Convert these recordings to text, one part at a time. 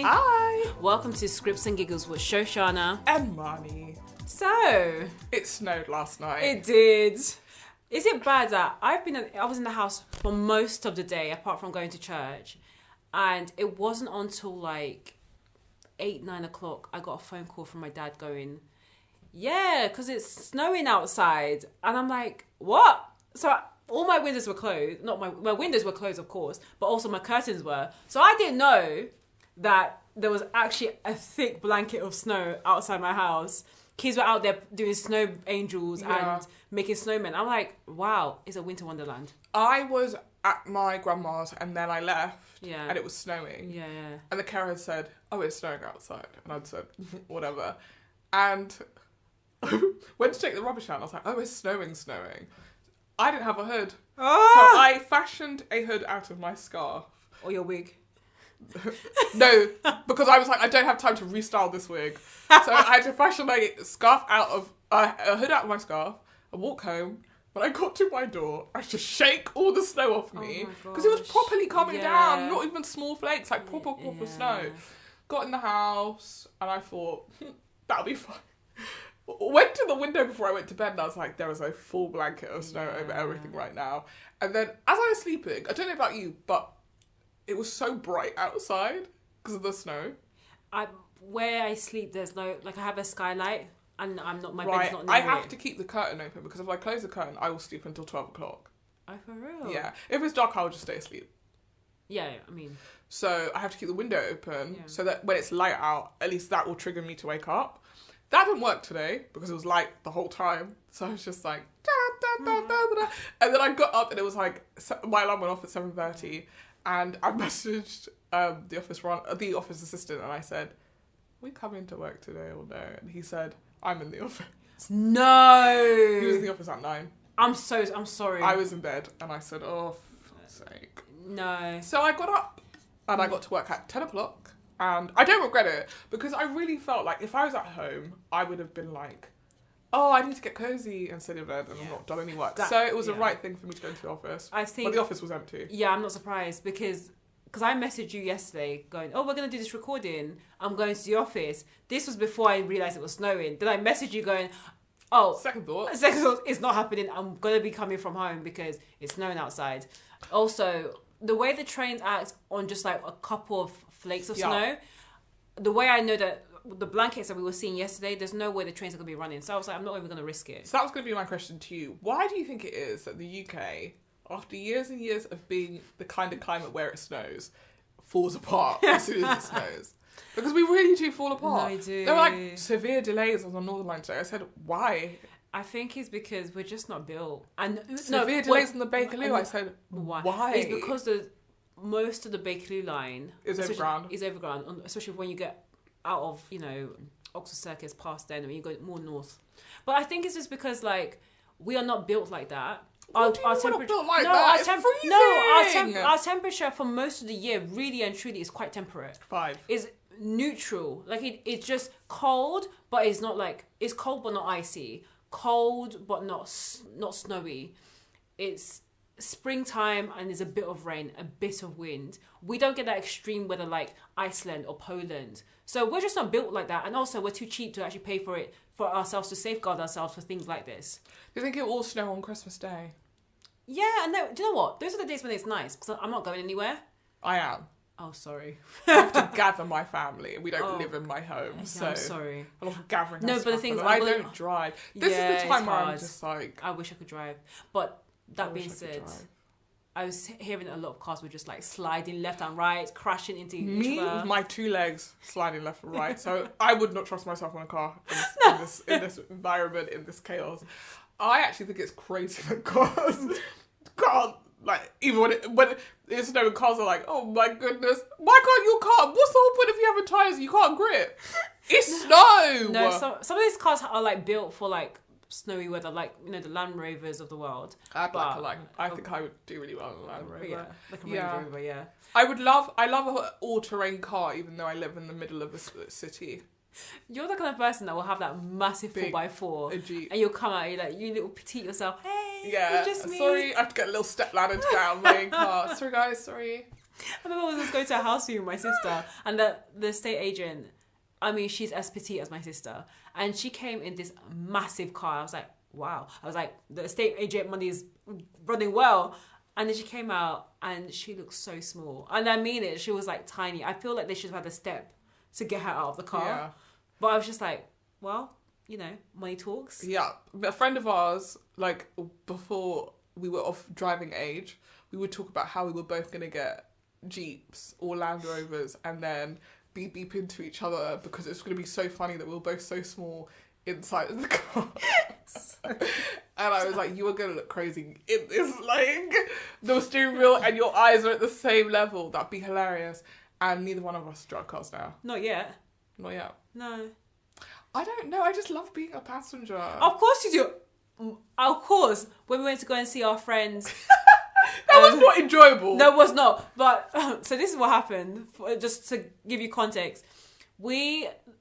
Hi! Welcome to Scripts and Giggles with Shoshanna And Marnie. So, It snowed last night. it did. Is it bad that I was in the house for most of the day, apart from going to church, and it wasn't until like 8-9 o'clock I got a phone call from my dad going, yeah, because it's snowing outside. And I'm like, what? So all my windows were closed. Not my windows were closed, of course, but also my curtains were. So I didn't know that there was actually a thick blanket of snow outside my house. Kids were out there doing snow angels and making snowmen. I'm like, wow, it's a winter wonderland. I was at my grandma's and then I left Yeah. and it was snowing. Yeah. And the carer had said, oh, it's snowing outside. And I'd said, whatever. And went to take the rubbish out and I was like, oh, it's snowing. I didn't have a hood. Ah! So I fashioned a hood out of my scarf. Or your wig. No, because I was like, I don't have time to restyle this wig. So I had to fashion a scarf out of, a hood out of my scarf, and walk home. When I got to my door, I had to shake all the snow off me. Because it was properly coming down, not even small flakes, like proper snow. Got in the house, and I thought, that'll be fine. Went to the window before I went to bed and I was like, there is a full blanket of snow over everything right now. And then as I was sleeping, I don't know about you, but it was so bright outside because of the snow. Where I sleep, there's no, like I have a skylight and my bed's not near I have to keep the curtain open because if I close the curtain, I will sleep until 12 o'clock. Oh, for real? Yeah. If it's dark, I'll just stay asleep. Yeah, I mean. So I have to keep the window open so that when it's light out, at least that will trigger me to wake up. That didn't work today because it was light the whole time. So I was just like, da, da, da, da, da. And then I got up and it was like, my alarm went off at 7:30 and I messaged the office assistant and I said, are we coming to work today or no? And he said, I'm in the office. No! He was in the office at 9. I'm sorry. I was in bed and I said, oh, for fuck's sake. No. So I got up and I got to work at 10 o'clock. And I don't regret it because I really felt like if I was at home, I would have been like, oh, I need to get cozy and sit in bed and I've not done any work. So it was the right thing for me to go into the office. I think. But the office was empty. Yeah, I'm not surprised because I messaged you yesterday going, oh, we're going to do this recording. I'm going to the office. This was before I realised it was snowing. Then I messaged you going, oh. Second thought, it's not happening. I'm going to be coming from home because it's snowing outside. Also, the way the trains act on just like a couple of flakes of snow, the way I know that the blankets that we were seeing yesterday, there's no way the trains are going to be running. So I was like, I'm not even going to risk it. So that was going to be my question to you. Why do you think it is that the UK, after years and years of being the kind of climate where it snows, falls apart as soon as it snows? Because we really do fall apart. No, I do. There were like severe delays on the Northern Line today. I said, why? I think it's because we're just not built. And severe delays on the Bakerloo. I said, why? It's because most of the Bakerloo line is overground, especially when you get out of, Oxford Circus past then and you go more north. But I think it's just because like we are not built like that. Our temperature our temperature for most of the year really and truly is quite temperate. 5 is neutral. Like it's just cold, but it's not like it's cold but not icy. Cold but not snowy. It's springtime and there's a bit of rain, a bit of wind. We don't get that extreme weather like Iceland or Poland. So we're just not built like that. And also we're too cheap to actually pay for it for ourselves to safeguard ourselves for things like this. Do you think it will snow on Christmas Day? Yeah, no. Do you know what? Those are the days when it's nice because I'm not going anywhere. I am. Oh, sorry. I have to gather my family. We don't live in my home, so I'm sorry. A lot of gathering. No, but the thing is, I don't drive. This is the time where I'm just like, I wish I could drive. But that being said, I was hearing a lot of cars were just like sliding left and right, crashing into each other. With my 2 legs sliding left and right. So I would not trust myself in a car in this environment, in this chaos. I actually think it's crazy that cars can't. Like, even when it's snowing, cars are like, oh my goodness, why can't your car? What's the whole point if you have tyres you can't grip? It's snow! No, some of these cars are like built for like snowy weather, like, the Land Rovers of the world. I think I would do really well in a Land Rover. Yeah, like a Range Rover, yeah. I love an all-terrain car, even though I live in the middle of a city. You're the kind of person that will have that massive 4x4 a Jeep. And you'll come out, you're like, you little petite yourself, hey, yeah, it's just me. Sorry, I have to get a little step ladder to get out of my car. Sorry guys, sorry. I remember I was going to a house view with my sister, and the estate agent, I mean, she's as petite as my sister, and she came in this massive car. I was like, wow. I was like, the estate agent money is running well. And then she came out, and she looked so small. And I mean it, she was like tiny. I feel like they should have had a step to get her out of the car. Yeah. But I was just like, well, you know, money talks. Yeah. A friend of ours, like, before we were of driving age, we would talk about how we were both going to get Jeeps or Land Rovers and then beep into each other because it's going to be so funny that we were both so small inside of the car. And I was like, you are going to look crazy in this, like, the steering wheel and your eyes are at the same level. That'd be hilarious. And neither one of us drive cars now. Not yet. Not yet. No. I don't know. I just love being a passenger. Of course you do. Of course. When we went to go and see our friends... That was not enjoyable. No, it was not. But, so this is what happened. Just to give you context.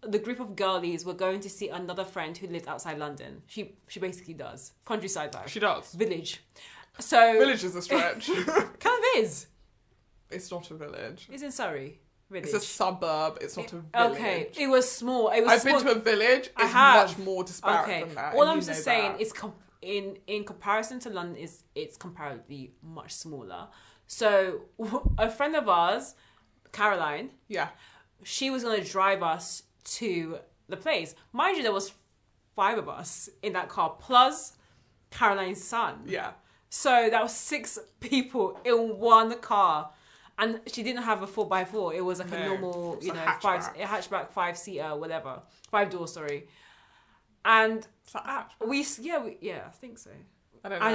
The group of girlies, were going to see another friend who lives outside London. She basically does. Countryside vibe. She does. Village. So... Village is a stretch. Kind of is. It's not a village. It's in Surrey. Village. It's a suburb. It's not a village. Okay. It was small. I've been to a village. It's much more disparate than that. All I'm just saying is in comparison to London, it's comparatively much smaller. So a friend of ours, Caroline... Yeah. She was going to drive us to the place. Mind you, there was 5 of us in that car, plus Caroline's son. Yeah. So that was 6 people in one car. And she didn't have a 4x4. It was like a normal, a hatchback 5-seater, whatever. 5-door, sorry. And I think so. I don't know.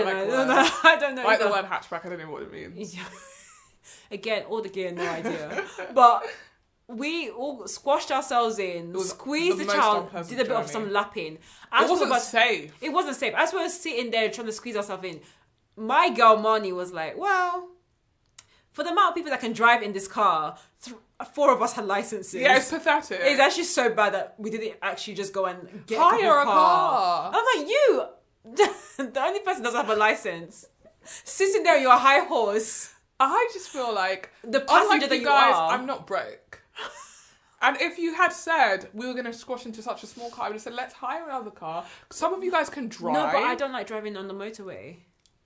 I don't know. Like the word hatchback, I don't know what it means. Again, all the gear, no idea. But we all squashed ourselves in, squeezed the child, did a bit of some lapping. It wasn't safe. It wasn't safe. As we were sitting there trying to squeeze ourselves in, my girl Marnie was like, well, for the amount of people that can drive in this car, 4 of us had licenses. Yeah, it's pathetic. It's actually so bad that we didn't actually just go and get Hire a car. I'm like, you, the only person that doesn't have a license, sitting there on your high horse. I just feel like, the passenger that you guys, are. I'm not broke. And if you had said we were going to squash into such a small car, I would have said, let's hire another car. Some of you guys can drive. No, but I don't like driving on the motorway.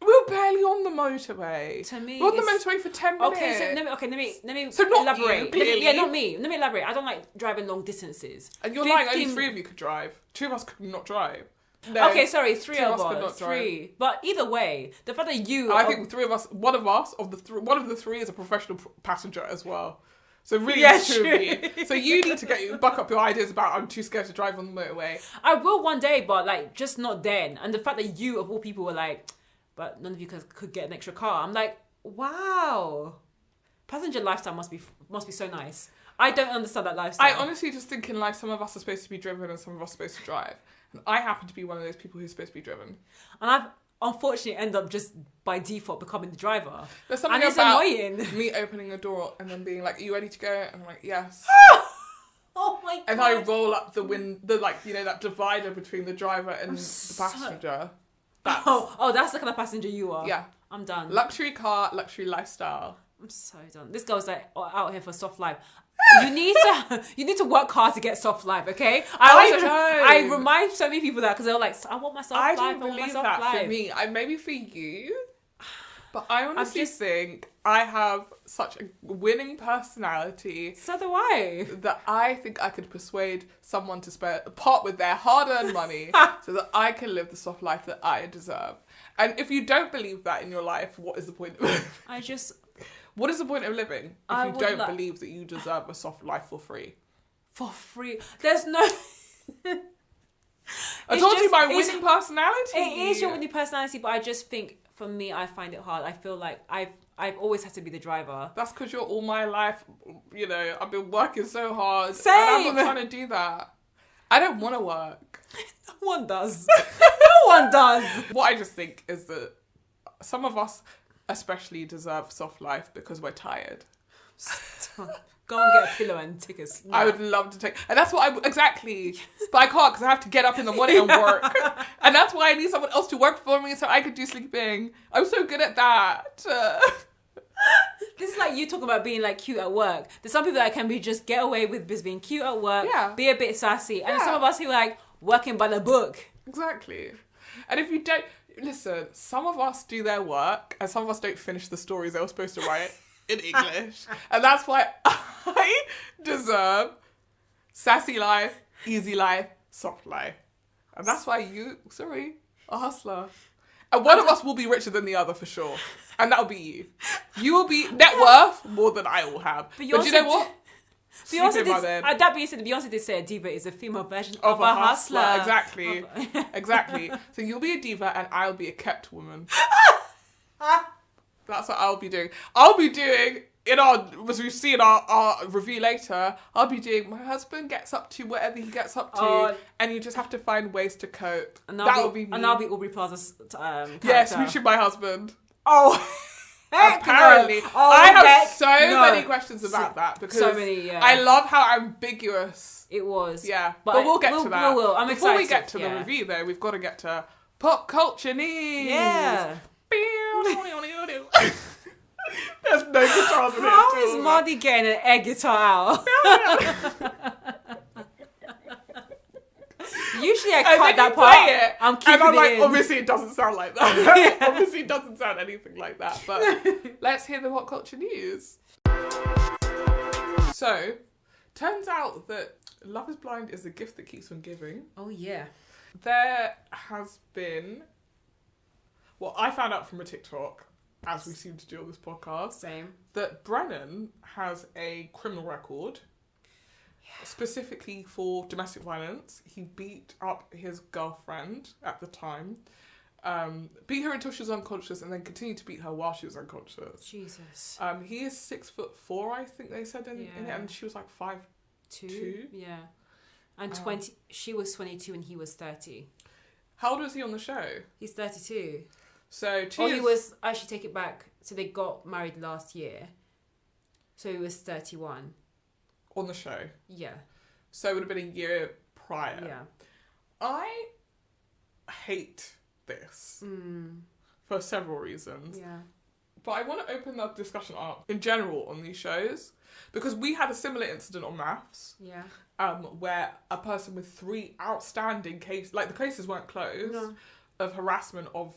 We were barely on the motorway. To me, we're on the motorway for 10 minutes. Let me so not elaborate. You, clearly. Yeah, not me. Let me elaborate. I don't like driving long distances. And you're lying, only 3 of you could drive. 2 of us could not drive. No, okay, sorry, 3 of us. Could not drive. 3. But either way, the fact that you... I think 3 of us, one of the 3 is a professional passenger as well. So really, it's 2 of you. So you need to buck up your ideas about I'm too scared to drive on the motorway. I will one day, but like just not then. And the fact that you, of all people, were like, but none of you could get an extra car. I'm like, wow. Passenger lifestyle must be so nice. I don't understand that lifestyle. I honestly just think in life, some of us are supposed to be driven and some of us are supposed to drive. And I happen to be one of those people who's supposed to be driven. And I've unfortunately end up just by default becoming the driver. There's something and it's about annoying. Me opening a door and then being like, are you ready to go? And I'm like, yes. Oh my God. And I roll up that divider between the driver and the passenger. That's the kind of passenger you are. Yeah. I'm done. Luxury car, luxury lifestyle. I'm so done. This girl's like out here for soft life. You need to work hard to get soft life, okay? I remind so many people that because they're like, I want my soft life. I don't believe that for me. Maybe for you, but I honestly think I have such a winning personality. So do I. That I think I could persuade someone to part with their hard-earned money so that I can live the soft life that I deserve. And if you don't believe that in your life, what is the point of living? What is the point of living if you don't believe that you deserve a soft life for free? For free? There's no... I told you my winning personality. It is your winning personality, but I just think, for me, I find it hard. I feel like I've always had to be the driver. That's because you're all my life, I've been working so hard. Same! And I'm not trying to do that. I don't want to work. No one does. No one does. What I just think is that some of us especially deserve soft life because we're tired. Go and get a pillow and take a snap. I would love to take... And that's what exactly. But I can't because I have to get up in the morning and work. And that's why I need someone else to work for me so I could do sleeping. I'm so good at that. This is like you talking about being like cute at work. There's some people that can be just get away with just being cute at work, be a bit sassy. And some of us who like working by the book. Exactly. And if you don't, listen, some of us do their work and some of us don't finish the stories they were supposed to write in English. And that's why I deserve sassy life, easy life, soft life. And that's why you, a hustler. And one of us will be richer than the other for sure. And that'll be you. You will be net worth more than I will have. But you know what? That being said, Beyonce did say a diva is a female version of a hustler. Exactly. Exactly. So you'll be a diva and I'll be a kept woman. That's what I'll be doing. I'll be doing, as we see in our review later, I'll be doing, my husband gets up to whatever he gets up to, and you just have to find ways to cope. That'll be me. And I'll be Aubrey Plaza's character. Yeah, smooching my husband. Oh, apparently. No. I have so many questions about that because I love how ambiguous it was. Yeah, but we'll get to that. I'm excited. Before we get to the review, though, we've got to get to pop culture news. Yeah. There's no guitars in it. How is Marnie getting an air guitar out? Usually I cut that part. I'm keeping and I'm like, in. obviously it doesn't sound like that. Obviously it doesn't sound anything like that. But let's hear the what culture news. So, turns out that Love is Blind is a gift that keeps on giving. Oh yeah. There has been, well, I found out from a TikTok, as we seem to do on this podcast, that Brennon has a criminal record. Specifically for domestic violence. He beat up his girlfriend at the time, beat her until she was unconscious, and then continued to beat her while she was unconscious. Jesus. He is 6'4", I think they said in it, and she was like 5'2". Yeah. And she was 22 and he was 30. How old was he on the show? He's 32. So he was, I should take it back. So they got married last year. So he was 31. On the show? Yeah. So it would have been a year prior. Yeah. I hate this for several reasons. Yeah. But I want to open the discussion up in general on these shows because we had a similar incident on Maths. Yeah. Where a person with 3 outstanding cases, like the cases weren't closed, of harassment of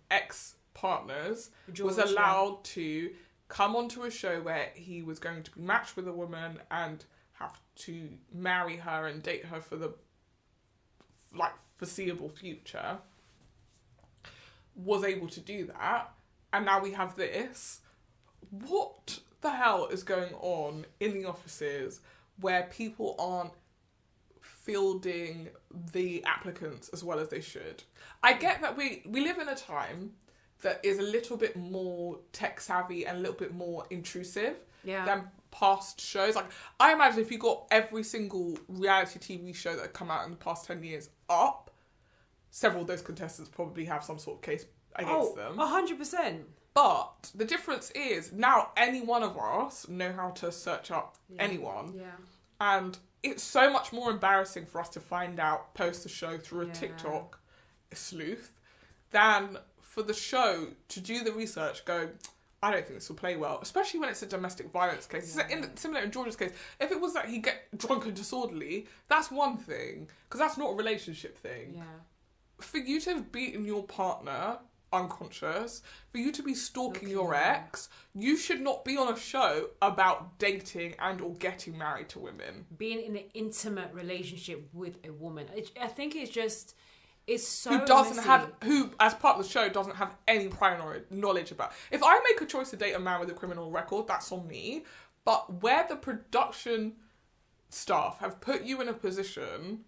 ex-partners was allowed to come onto a show where he was going to be matched with a woman and have to marry her and date her for the foreseeable future, was able to do that, and now we have this. What the hell is going on in the offices where people aren't fielding the applicants as well as they should? I get that we live in a time that is a little bit more tech savvy and a little bit more intrusive than past shows. Like, I imagine if you got every single reality TV show that had come out in the past 10 years up, several of those contestants probably have some sort of case against them. 100%. But the difference is now any one of us know how to search up anyone. Yeah. And it's so much more embarrassing for us to find out post the show through a TikTok sleuth than for the show to do the research, go, I don't think this will play well, especially when it's a domestic violence case. Similar in George's case, if it was that he get drunk and disorderly, that's one thing, because that's not a relationship thing. Yeah. For you to have beaten your partner unconscious, for you to be stalking your ex, you should not be on a show about dating and or getting married to women. Being in an intimate relationship with a woman. I think it's just... It's so who as part of the show doesn't have any prior knowledge about. If I make a choice to date a man with a criminal record, that's on me. But where the production staff have put you in a position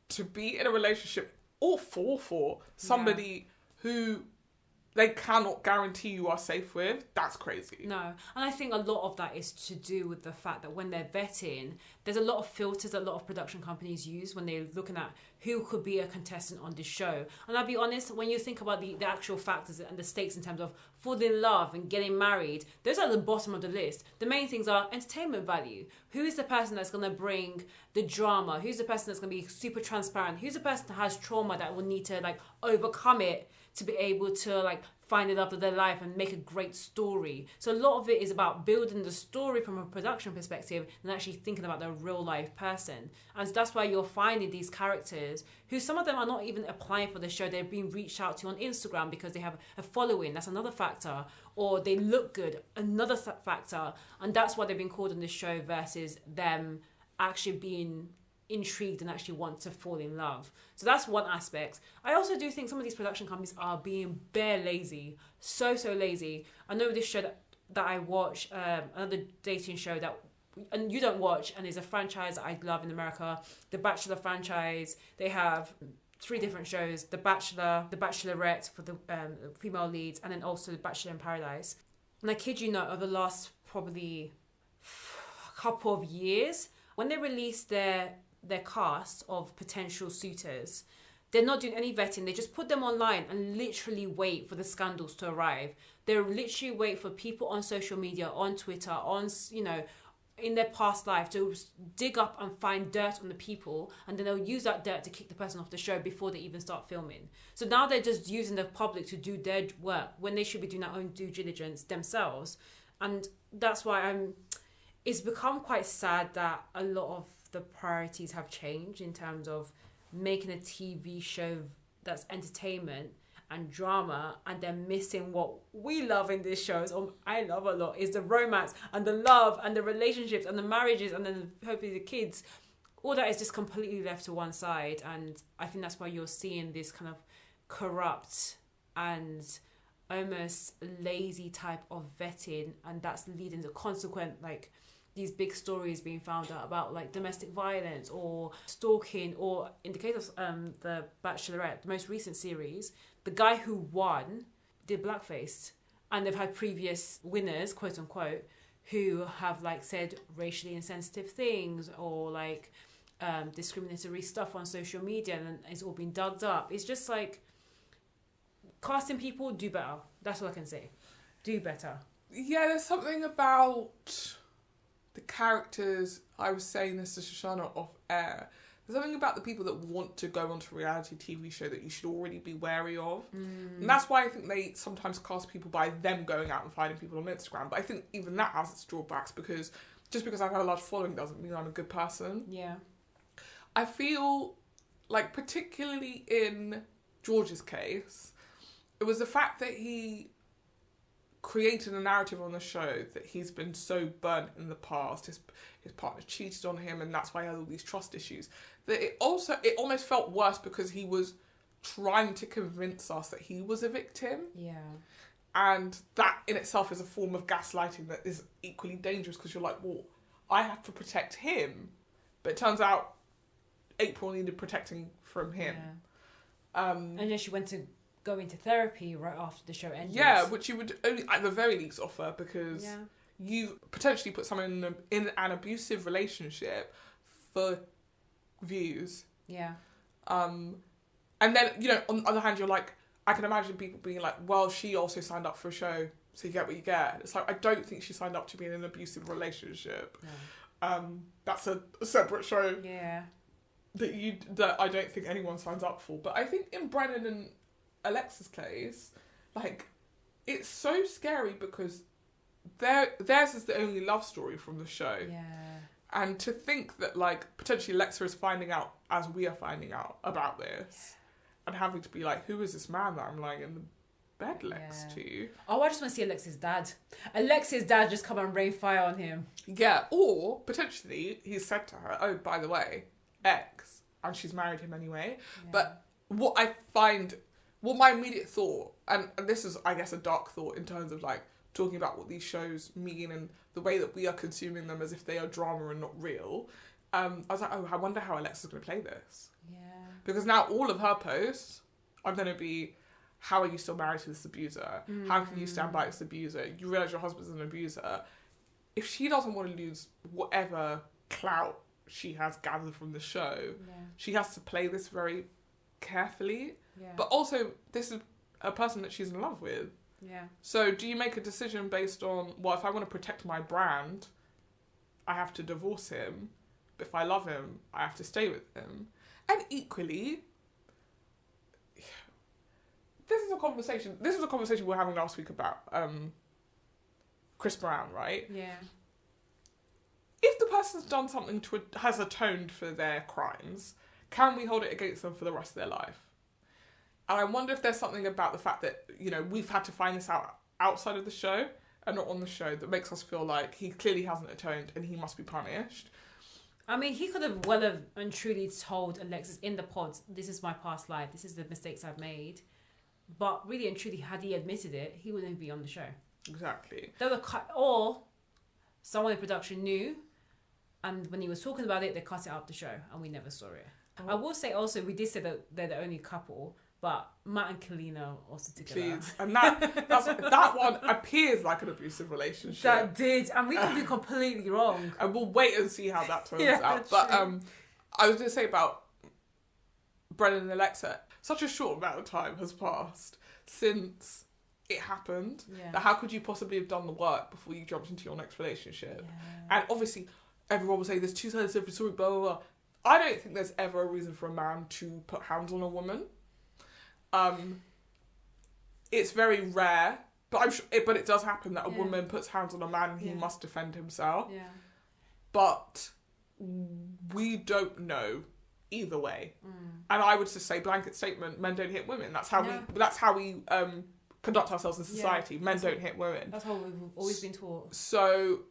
to be in a relationship or fall for somebody who they cannot guarantee you are safe with, that's crazy. No. And I think a lot of that is to do with the fact that when they're vetting, there's a lot of filters that a lot of production companies use when they're looking at who could be a contestant on this show. And I'll be honest, when you think about the actual factors and the stakes in terms of falling in love and getting married, those are at the bottom of the list. The main things are entertainment value. Who is the person that's going to bring the drama? Who's the person that's going to be super transparent? Who's the person that has trauma that will need to overcome it to be able to like find the love of their life and make a great story. So a lot of it is about building the story from a production perspective and actually thinking about the real life person. And so that's why you're finding these characters who some of them are not even applying for the show. They're being reached out to on Instagram because they have a following. That's another factor. Or they look good, another factor. And that's why they've been called on the show versus them actually being intrigued and actually want to fall in love. So that's one aspect. I also do think some of these production companies are being bare lazy. So lazy. I know this show that I watch, another dating show that and you don't watch, and is a franchise that I love in America, the Bachelor franchise. They have 3 different shows: The Bachelor, The Bachelorette for the female leads, and then also The Bachelor in Paradise. And I kid you not, over the last probably couple of years, when they release their cast of potential suitors, they're not doing any vetting. They just put them online and literally wait for the scandals to arrive. They literally wait for people on social media, on Twitter, on, you know, in their past life to dig up and find dirt on the people, and then they'll use that dirt to kick the person off the show before they even start filming. So now they're just using the public to do their work when they should be doing their own due diligence themselves. And that's why it's become quite sad that a lot of the priorities have changed in terms of making a TV show that's entertainment and drama, and they're missing what we love in these shows, or I love a lot, is the romance and the love and the relationships and the marriages and then hopefully the kids. All that is just completely left to one side, and I think that's why you're seeing this kind of corrupt and almost lazy type of vetting, and that's leading to consequent, like, these big stories being found out about, like, domestic violence or stalking, or in the case of the Bachelorette, the most recent series, the guy who won did blackface, and they've had previous winners, quote unquote, who have, like, said racially insensitive things or like discriminatory stuff on social media, and it's all been dug up. It's just like, casting people, do better. That's all I can say. Do better. Yeah, there's something about the characters. I was saying this to Shoshanna off air. There's something about the people that want to go onto a reality TV show that you should already be wary of. And that's why I think they sometimes cast people by them going out and finding people on Instagram. But I think even that has its drawbacks, because just because I've got a large following doesn't mean I'm a good person. Yeah. I feel like, particularly in George's case, it was the fact that he created a narrative on the show that he's been so burnt in the past, his partner cheated on him, and that's why he had all these trust issues, that it almost felt worse because he was trying to convince us that he was a victim. Yeah. And that in itself is a form of gaslighting that is equally dangerous, because you're like, well, I have to protect him, but it turns out April needed protecting from him. Yeah. And then she went to go into therapy right after the show ended. Yeah, which you would only at the very least offer, because you potentially put someone in an abusive relationship for views. Yeah. And then, you know, on the other hand, you're like, I can imagine people being like, well, she also signed up for a show, so you get what you get. It's like, I don't think she signed up to be in an abusive relationship. No. That's a separate show. Yeah. That I don't think anyone signs up for. But I think in Brennon and Alexa's case, like, it's so scary because theirs is the only love story from the show. Yeah. And to think that, like, potentially Alexa is finding out as we are finding out about this, and having to be like, who is this man that I'm lying in the bed next to? Oh, I just want to see Alexa's dad. Alexa's dad just come and rain fire on him. Yeah, or potentially he's said to her, oh, by the way, ex, and she's married him anyway. Yeah. But what my immediate thought, and this is, I guess, a dark thought in terms of, like, talking about what these shows mean and the way that we are consuming them as if they are drama and not real, I was like, oh, I wonder how Alexa's going to play this. Yeah. Because now all of her posts are going to be, how are you still married to this abuser? How can you stand by this abuser? You realise your husband's an abuser. If she doesn't want to lose whatever clout she has gathered from the show, she has to play this very carefully. Yeah. But also, this is a person that she's in love with. Yeah. So do you make a decision based on, well, if I want to protect my brand, I have to divorce him. But if I love him, I have to stay with him. And equally, this is a conversation. This was a conversation we were having last week about Chris Brown, right? Yeah. If the person's done something has atoned for their crimes, can we hold it against them for the rest of their life? And I wonder if there's something about the fact that, you know, we've had to find this out outside of the show and not on the show that makes us feel like he clearly hasn't atoned and he must be punished. I mean, he could have well have and truly told Alexis in the pods, this is my past life, this is the mistakes I've made. But really and truly, had he admitted it, he wouldn't be on the show. Exactly. Or someone in production knew, and when he was talking about it, they cut it out the show, and we never saw it. Oh. I will say also, we did say that they're the only couple, but Matt and Kalina also together. Please. And that one appears like an abusive relationship. That did, and we could be completely wrong. And we'll wait and see how that turns out. But I was going to say about Brennon and Alexa, such a short amount of time has passed since it happened. Yeah. That how could you possibly have done the work before you jumped into your next relationship? Yeah. And obviously, everyone will say there's two sides to every story, blah, blah, blah. I don't think there's ever a reason for a man to put hands on a woman. It's very rare, but I'm sure but it does happen that a woman puts hands on a man and he must defend himself. Yeah. But we don't know either way. And I would just say blanket statement: men don't hit women. That's how we conduct ourselves in society. Men don't hit women. That's how we've always been taught. So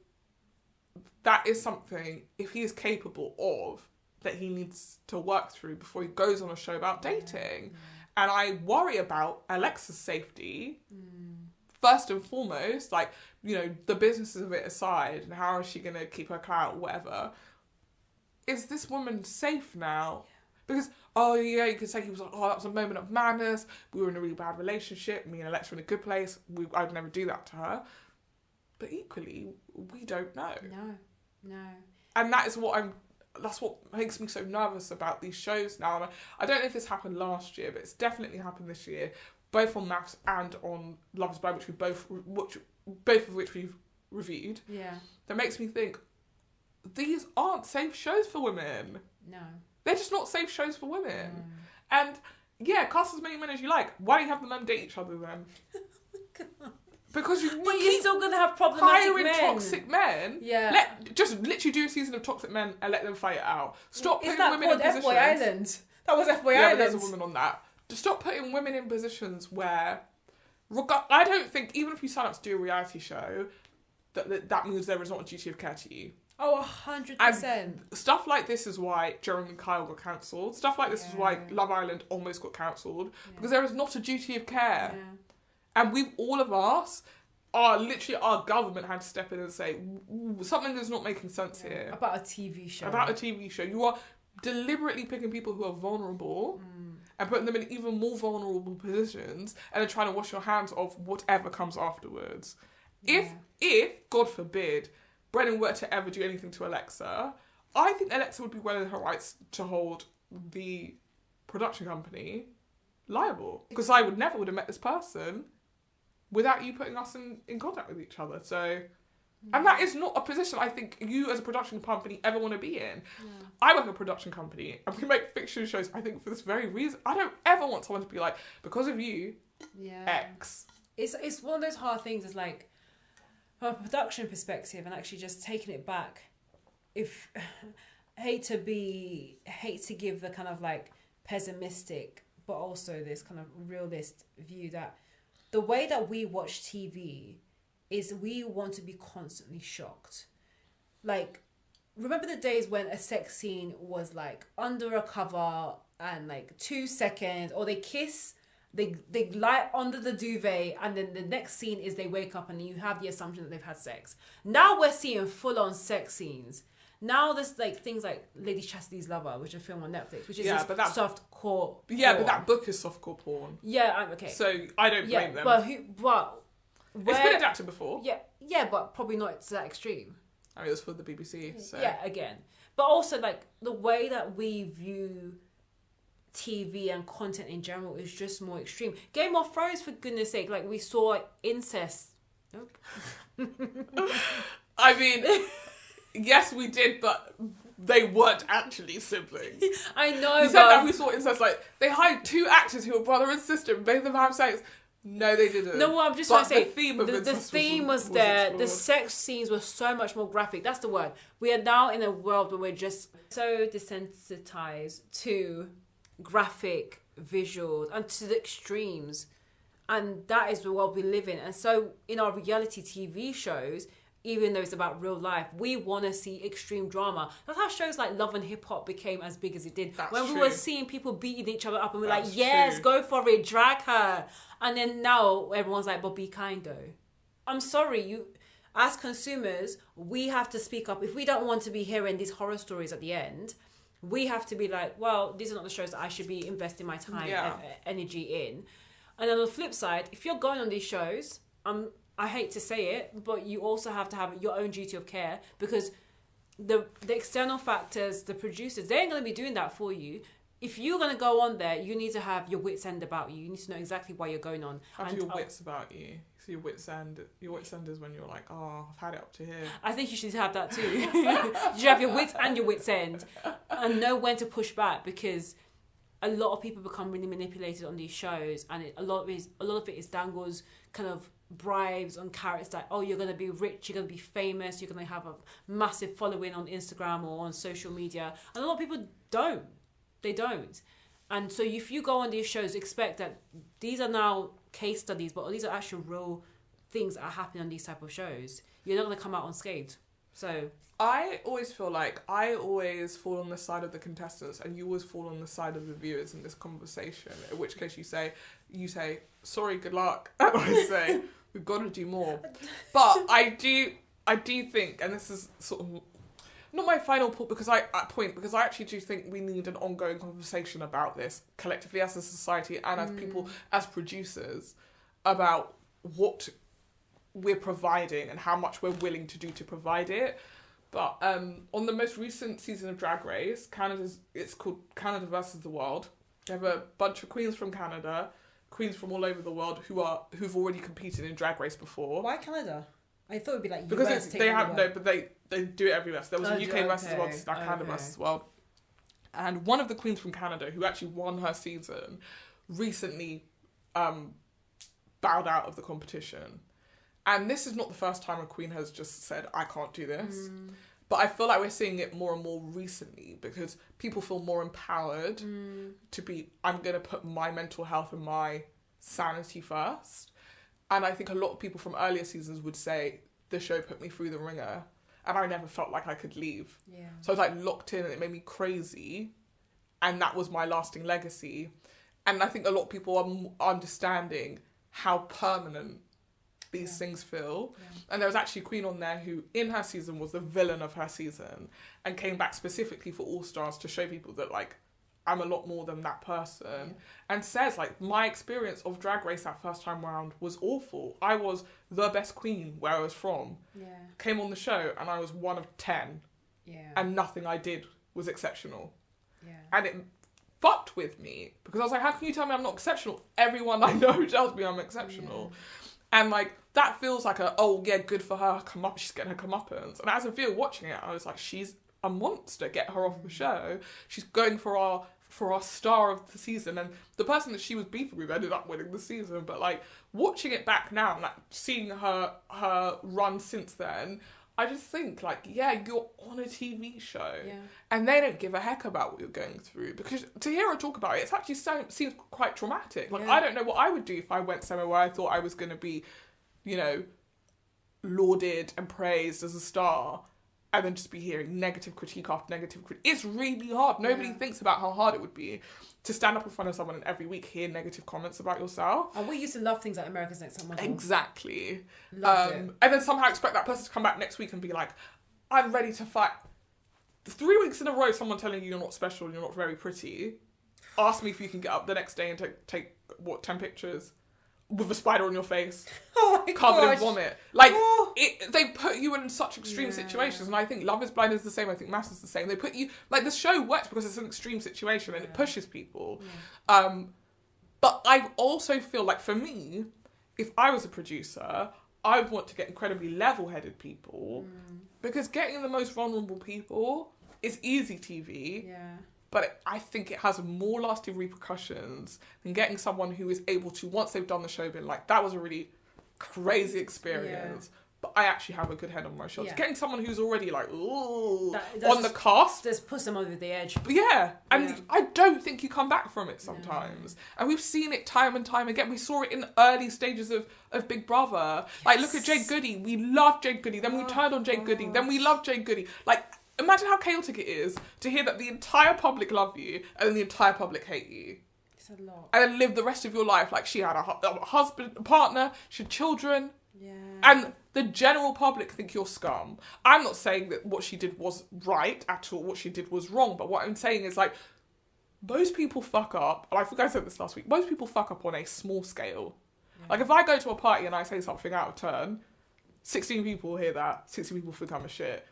that is something, if he is capable of, that he needs to work through before he goes on a show about dating. And I worry about Alexa's safety, first and foremost, like, you know, the businesses of it aside, and how is she going to keep her clout, whatever. Is this woman safe now? Because, you could say he was like, that was a moment of madness, we were in a really bad relationship, me and Alexa were in a good place, I'd never do that to her. But equally, we don't know. No. And that's what makes me so nervous about these shows now. I don't know if this happened last year, but it's definitely happened this year, both on Maths and on Love is Blind, both of which we've reviewed. Yeah. That makes me think, these aren't safe shows for women. No. They're just not safe shows for women. And cast as many men as you like. Why don't you have the men date each other then? Because you're still gonna have problematic men. Toxic men. Yeah. Just literally do a season of toxic men and let them fight it out. Stop putting women in positions. F-Boy Island? That was F-Boy Island. Yeah, but there's a woman on that. Just stop putting women in positions where, I don't think, even if you sign up to do a reality show, that means there is not a duty of care to you. Oh, 100%. Stuff like this is why Jeremy and Kyle got cancelled. Stuff like this is why Love Island almost got cancelled. Because there is not a duty of care. Yeah. And all of us, our government had to step in and say, something is not making sense here. About a TV show. You are deliberately picking people who are vulnerable and putting them in even more vulnerable positions and then trying to wash your hands of whatever comes afterwards. Yeah. If, God forbid, Brennon were to ever do anything to Alexa, I think Alexa would be well in her rights to hold the production company liable. Because I would never have met this person without you putting us in contact with each other. So, and that is not a position I think you as a production company ever want to be in. Yeah. I work at a production company and we make fiction shows, I think, for this very reason. I don't ever want someone to be like, because of you, X. It's one of those hard things. It's like, from a production perspective and actually just taking it back, if hate to give the kind of like pessimistic but also this kind of realist view that the way that we watch TV is we want to be constantly shocked. Like, remember the days when a sex scene was like under a cover and like 2 seconds, or they kiss, they lie under the duvet, and then the next scene is they wake up and you have the assumption that they've had sex. Now we're seeing full-on sex scenes. Now there's like things like Lady Chastity's Lover, which is a film on Netflix, which is soft core. Yeah, but that book is soft core porn. Yeah, okay. So I don't blame them. It's been adapted before. Yeah, but probably not to that extreme. I mean, it was for the BBC. So. Yeah, again, but also like the way that we view TV and content in general is just more extreme. Game of Thrones, for goodness sake, like we saw incest. Nope. I mean, yes, we did, but they weren't actually siblings. I know, You said that we saw incest, like, they hired 2 actors who were brother and sister and made them have sex. No, they didn't. No, what I'm just trying to say, the theme of incest was there. explored. The sex scenes were so much more graphic. That's the word. We are now in a world where we're just so desensitized to graphic visuals and to the extremes. And that is the world we live in. And so in our reality TV shows, even though it's about real life, we want to see extreme drama. That's how shows like Love and Hip Hop became as big as it did. That's when true. we were seeing people beating each other up and we're like, That's yes, true. go for it, drag her. And then now everyone's like, but be kind though. I'm sorry, you, as consumers, we have to speak up. If we don't want to be hearing these horror stories at the end, we have to be like, well, these are not the shows that I should be investing my time and energy in. And on the flip side, if you're going on these shows, I hate to say it, but you also have to have your own duty of care, because the external factors, the producers, they ain't going to be doing that for you. If you're going to go on there, you need to have your wits end about you. You need to know exactly why you're going on. Have your wits about you. So your wits end is when you're like, oh, I've had it up to here. I think you should have that too. You should have your wits and your wits end, and know when to push back, because a lot of people become really manipulated on these shows, and a lot of it is dangles kind of bribes on carrots, like, oh, you're going to be rich, you're going to be famous, you're going to have a massive following on Instagram or on social media. And a lot of people don't. They don't. And so if you go on these shows, expect that these are now case studies, but these are actual real things that are happening on these type of shows. You're not going to come out unscathed. So I always feel like I always fall on the side of the contestants and you always fall on the side of the viewers in this conversation, in which case you say, sorry, good luck. And I say, we've got to do more. But I do think, and this is sort of not my final point, because I actually do think we need an ongoing conversation about this collectively as a society and as people, as producers, about what we're providing and how much we're willing to do to provide it. But on the most recent season of Drag Race, it's called Canada versus the World. They have a bunch of queens from Canada, queens from all over the world who've already competed in Drag Race before. why Canada? I thought it'd be like US. Because they do it everywhere. So there was a UK versus World, so now Canada versus World. And one of the queens from Canada, who actually won her season, recently bowed out of the competition. And this is not the first time a queen has just said, I can't do this. But I feel like we're seeing it more and more recently, because people feel more empowered to be, I'm going to put my mental health and my sanity first. And I think a lot of people from earlier seasons would say, the show put me through the ringer and I never felt like I could leave. Yeah. So I was like locked in and it made me crazy. And that was my lasting legacy. And I think a lot of people are understanding how permanent these things feel. Yeah. And there was actually a queen on there who in her season was the villain of her season and came back specifically for All Stars to show people that, like, I'm a lot more than that person, and says, like, my experience of Drag Race that first time round was awful. I was the best queen where I was from. Yeah. Came on the show and I was 1 of 10. Yeah. And nothing I did was exceptional. Yeah. And it fucked with me because I was like, how can you tell me I'm not exceptional? Everyone I know tells me I'm exceptional. Yeah. And, like, that feels like good for her, she's getting her comeuppance. And as a viewer watching it, I was like, she's a monster, get her off the show. She's going for our star of the season, and the person that she was beefing with ended up winning the season. But, like, watching it back now and, like, seeing her run since then, I just think, like, yeah, you're on a TV show and they don't give a heck about what you're going through, because to hear her talk about it, it's actually seems quite traumatic. Like, I don't know what I would do if I went somewhere where I thought I was going to be, you know, lauded and praised as a star, and then just be hearing negative critique after negative critique. It's really hard. Nobody thinks about how hard it would be to stand up in front of someone and every week hear negative comments about yourself. And we used to love things like America's Next Top Model. Exactly. Loved it. And then somehow expect that person to come back next week and be like, I'm ready to fight. 3 weeks in a row, someone telling you you're not special and you're not very pretty. Ask me if you can get up the next day and take 10 pictures with a spider on your face, covered in vomit. Like, they put you in such extreme situations, and I think Love is Blind is the same, I think Mass is the same. They put you, like, the show works because it's an extreme situation and it pushes people. But I also feel like, for me, if I was a producer, I would want to get incredibly level-headed people because getting the most vulnerable people is easy TV. Yeah. But I think it has more lasting repercussions than getting someone who is able to, once they've done the show, been like, that was a really crazy experience. Yeah. But I actually have a good head on my shoulders. Yeah. Getting someone who's already like, ooh, on the cast. Just puts them over the edge. Yeah. And I don't think you come back from it sometimes. No. And we've seen it time and time again. We saw it in the early stages of Big Brother. Yes. Like, look at Jade Goody. We loved Jade Goody. Then we turned on Jade Goody. Then we loved Jade Goody. Like, imagine how chaotic it is to hear that the entire public love you and then the entire public hate you. It's a lot. And then live the rest of your life like she had a husband, a partner, she had children. Yeah. And the general public think you're scum. I'm not saying that what she did was right at all. What she did was wrong. But what I'm saying is, like, most people fuck up. I think I said this last week. Most people fuck up on a small scale. Yeah. Like, if I go to a party and I say something out of turn, 16 people hear that. 60 people think I'm a shit.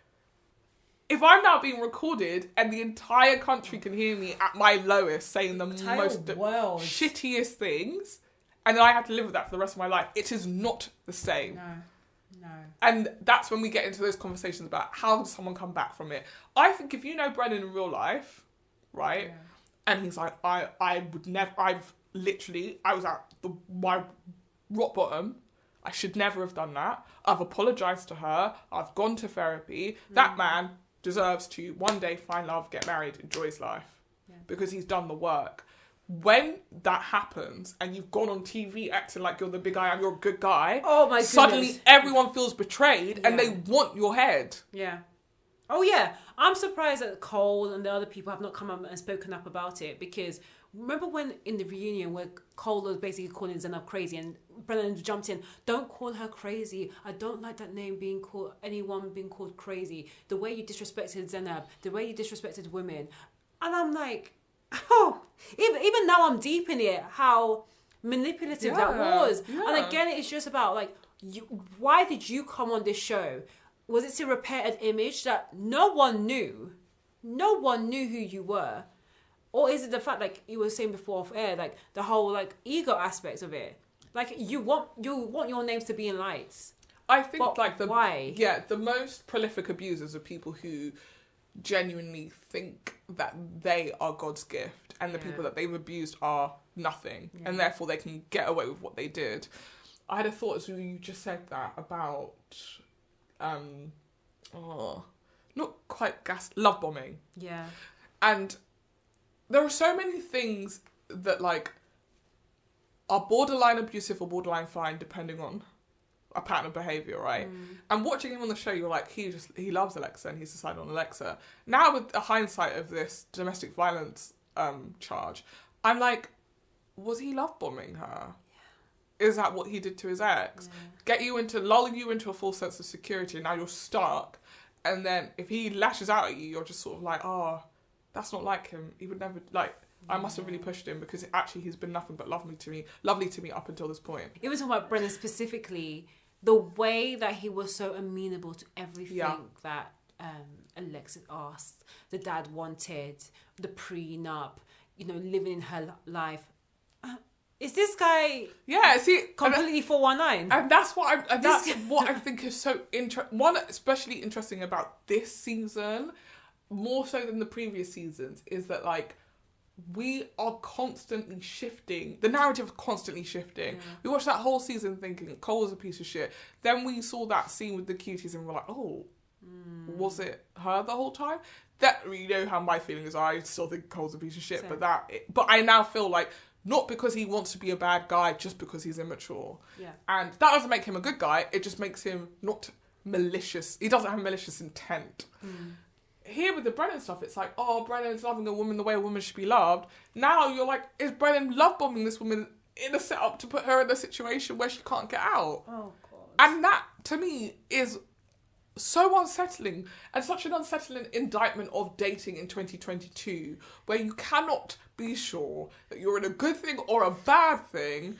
If I'm now being recorded and the entire country can hear me at my lowest saying the most shittiest things, and then I have to live with that for the rest of my life, it is not the same. No. And that's when we get into those conversations about how does someone come back from it. I think if you know Brennon in real life, right, and he's like, I would never, I was at my rock bottom. I should never have done that. I've apologised to her. I've gone to therapy. That man deserves to one day find love, get married, enjoy his life. Because he's done the work. When that happens and you've gone on TV acting like you're the big I am, you're a good guy. Oh my goodness. Suddenly everyone feels betrayed and they want your head. Yeah. Oh yeah. I'm surprised that Cole and the other people have not come up and spoken up about it, because remember when in the reunion where Cole was basically calling Zainab crazy and Brennan jumped in, don't call her crazy. I don't like that name being called, anyone being called crazy. The way you disrespected Zainab, the way you disrespected women. And I'm like, oh, even now I'm deep in it, how manipulative that was. Yeah. And again, it's just about like, why did you come on this show? Was it to repair an image that no one knew? No one knew who you were. Or is it the fact, like you were saying before off air, like the whole like ego aspect of it? Like you want your names to be in lights. I think why? Yeah, the most prolific abusers are people who genuinely think that they are God's gift and the people that they've abused are nothing and therefore they can get away with what they did. I had a thought as you just said that about not quite love bombing. Yeah. And there are so many things that like are borderline abusive or borderline fine depending on a pattern of behaviour, right? And watching him on the show, you're like, he loves Alexa and he's decided on Alexa. Now with the hindsight of this domestic violence charge, I'm like, was he love bombing her? Yeah. Is that what he did to his ex? Yeah. Lulling you into a false sense of security, and now you're stuck. And then if he lashes out at you, you're just sort of like, oh, that's not like him. He would never, like, I must have really pushed him because actually he's been nothing but lovely to me up until this point. Even talking about Brennan specifically, the way that he was so amenable to everything that Alexis asked, the dad wanted, the prenup, living in her life. Is this guy completely 419? And that's what I think is so especially interesting about this season, more so than the previous seasons, is that like we are constantly shifting. The narrative is constantly shifting. Yeah. We watched that whole season thinking Cole was a piece of shit. Then we saw that scene with the cuties and we're like, oh, was it her the whole time? That, you know how my feelings are. I still think Cole's a piece of shit. Same. But I now feel like, not because he wants to be a bad guy, just because he's immature. Yeah. And that doesn't make him a good guy. It just makes him not malicious. He doesn't have malicious intent. Here with the Brennan stuff, it's like, oh, Brennan's loving a woman the way a woman should be loved. Now you're like, is Brennan love bombing this woman in a setup to put her in a situation where she can't get out? Oh, God. And that, to me, is so unsettling, and such an unsettling indictment of dating in 2022, where you cannot be sure that you're in a good thing or a bad thing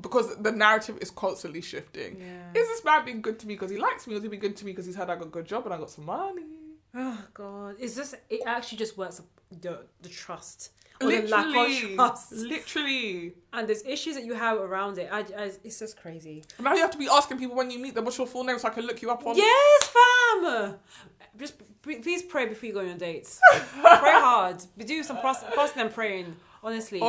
because the narrative is constantly shifting. Yeah. Is this man being good to me because he likes me, or is he being good to me because he's heard I got a good job and I got some money? Oh God, it actually just works the trust. or the lack of trust. Literally. And there's issues that you have around it. It's just crazy. Now you have to be asking people when you meet them, what's your full name so I can look you up on... Yes, fam! Just please pray before you go on your dates. Pray hard. Do some fasting and praying. Honestly,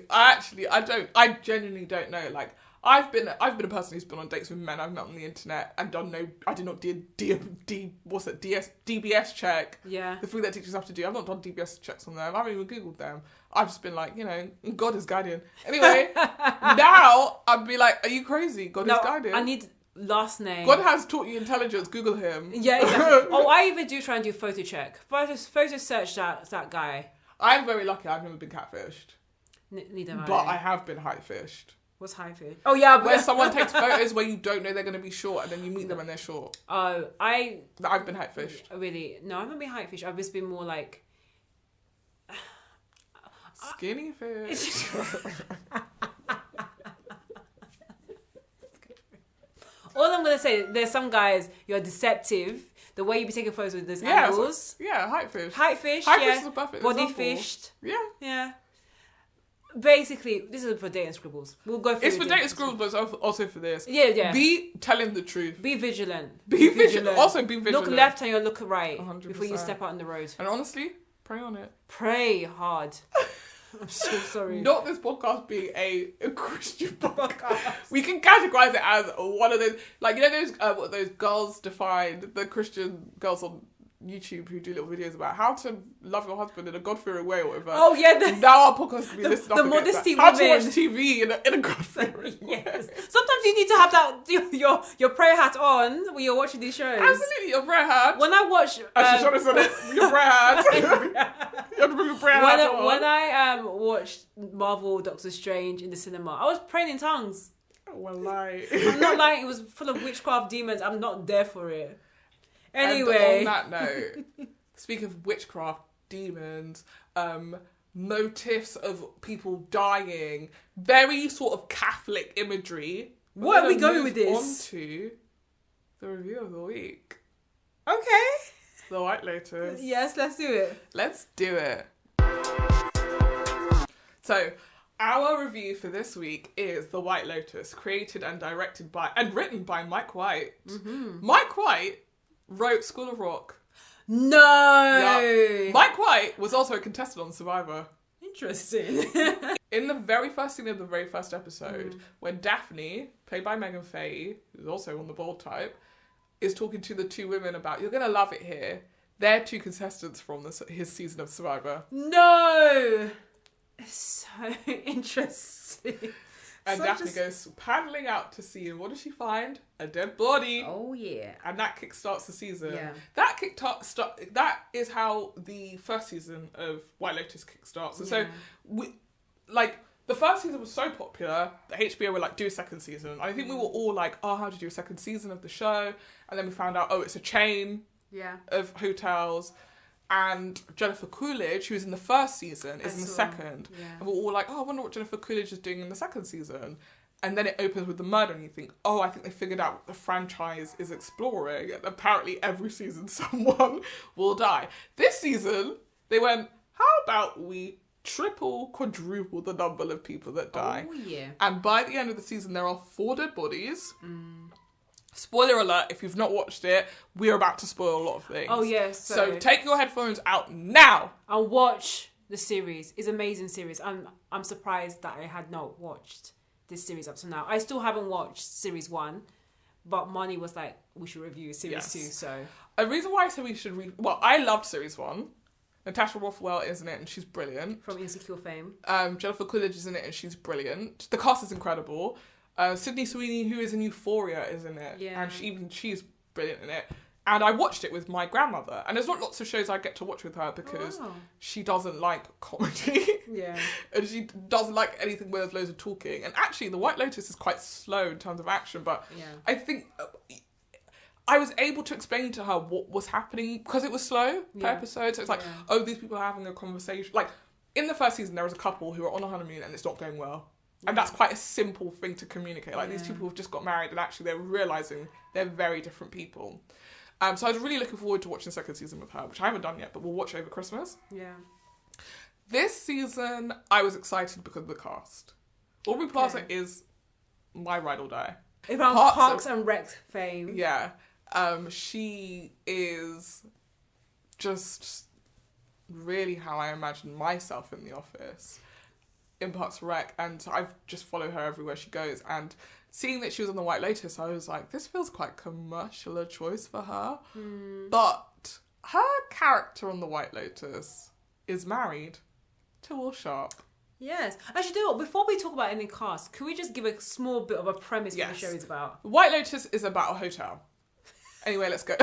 I genuinely don't know. Like, I've been a person who's been on dates with men I've met on the internet and I did not do DBS check. Yeah. The thing that teachers have to do. I've not done DBS checks on them. I haven't even Googled them. I've just been like, God is guardian. Anyway, now I'd be like, are you crazy? God is guardian. I need last name. God has taught you intelligence. Google him. Yeah, exactly. Oh, I even do try and do photo check. Photo search that guy. I'm very lucky. I've never been catfished. Neither have I. But I have been hype-fished. What's hype-fish? Oh, yeah. But... where someone takes photos where you don't know they're going to be short and then you meet them and they're short. Oh, I've been hype-fished. Really? No, I haven't been hype-fished. I've just been more like... skinny fish. All I'm going to say, there's some guys, you're deceptive. The way you be taking photos with those angles. Hype-fish. Hype-fish, Hype-fish is a perfect body example. fished. Yeah. Basically, this is for dating scribbles. We'll go through it's for dating scribbles, but it's also for this. Yeah. Be telling the truth. Be vigilant. Be vigilant. Also be vigilant. Look left and you look right 100%. before you step out on the road. And honestly, pray on it. Pray hard. I'm so sorry. Not this podcast being a Christian podcast. We can categorize it as one of those, like, those girls defined, the Christian girls on YouTube who do little videos about how to love your husband in a God-fearing way or whatever. Oh yeah, now our podcast can be listened up the against modesty that. How women. to watch TV in a God-fearing way. Yes. Sometimes you need to have that your prayer hat on when you're watching these shows. Absolutely, your prayer hat. When I watch, Shoshanna said it. Your prayer hat. You have to bring your prayer hat on. When I watched Marvel Doctor Strange in the cinema, I was praying in tongues. Well, lie. I'm not lying. It was full of witchcraft demons. I'm not there for it. Anyway. And on that note, speaking of witchcraft, demons, motifs of people dying, very sort of Catholic imagery. Where are we going with this? On to the review of the week. Okay. The White Lotus. Yes, let's do it. Let's do it. So, our review for this week is The White Lotus, created and directed by and written by Mike White. Mm-hmm. Mike White wrote School of Rock. No! Yep. Mike White was also a contestant on Survivor. Interesting. In the very first scene of the very first episode, when Daphne, played by Megan Fahy, who's also on the Bold type, is talking to the two women about, you're going to love it here. They're two contestants from his season of Survivor. No! It's so interesting. And Daphne goes paddling out to sea, and what does she find? A dead body. Oh yeah! And that kickstarts the season. Yeah. That is how the first season of White Lotus kickstarts. And so, the first season was so popular that HBO were like, do a second season. And I think we were all like, oh, how to do a second season of the show? And then we found out, oh, it's a chain of hotels. And Jennifer Coolidge, who was in the first season, is in the second. Yeah. And we're all like, oh, I wonder what Jennifer Coolidge is doing in the second season. And then it opens with the murder and you think, oh, I think they figured out what the franchise is exploring. And apparently every season someone will die. This season, they went, how about we quadruple the number of people that die? Oh, yeah. And by the end of the season, there are 4 dead bodies. Spoiler alert, if you've not watched it, we're about to spoil a lot of things. Oh, yes. So take your headphones out now. And watch the series. It's an amazing series. I'm surprised that I had not watched this series up to now. I still haven't watched series 1, but Marnie was like, we should review series 2, so... A reason why I said we should read... Well, I loved series 1. Natasha Rothwell is in it and she's brilliant. From Insecure fame. Jennifer Coolidge is in it and she's brilliant. The cast is incredible. Sydney Sweeney, who is in Euphoria, is in it. Yeah. And she's brilliant in it. And I watched it with my grandmother. And there's not lots of shows I get to watch with her because she doesn't like comedy. Yeah. And she doesn't like anything where there's loads of talking. And actually, The White Lotus is quite slow in terms of action. But I think I was able to explain to her what was happening because it was slow per episode. So it's like, oh, these people are having a conversation. Like, in the first season, there was a couple who are on a honeymoon and it's not going well. And that's quite a simple thing to communicate. Like, these people have just got married and actually they're realising they're very different people. So I was really looking forward to watching the second season with her, which I haven't done yet, but we'll watch over Christmas. Yeah. This season, I was excited because of the cast. Aubrey Plaza is my ride or die. If I'm Parks and Rec fame. Yeah. She is just really how I imagine myself in the office in Parks and Rec, and I've just followed her everywhere she goes, and seeing that she was on the White Lotus, I was like, this feels quite commercial a choice for her. But her character on the White Lotus is married to Will Sharp. Yes. Actually, do you know what? Before we talk about any cast, can we just give a small bit of a premise what the show is about? White Lotus is about a hotel. Anyway, let's go.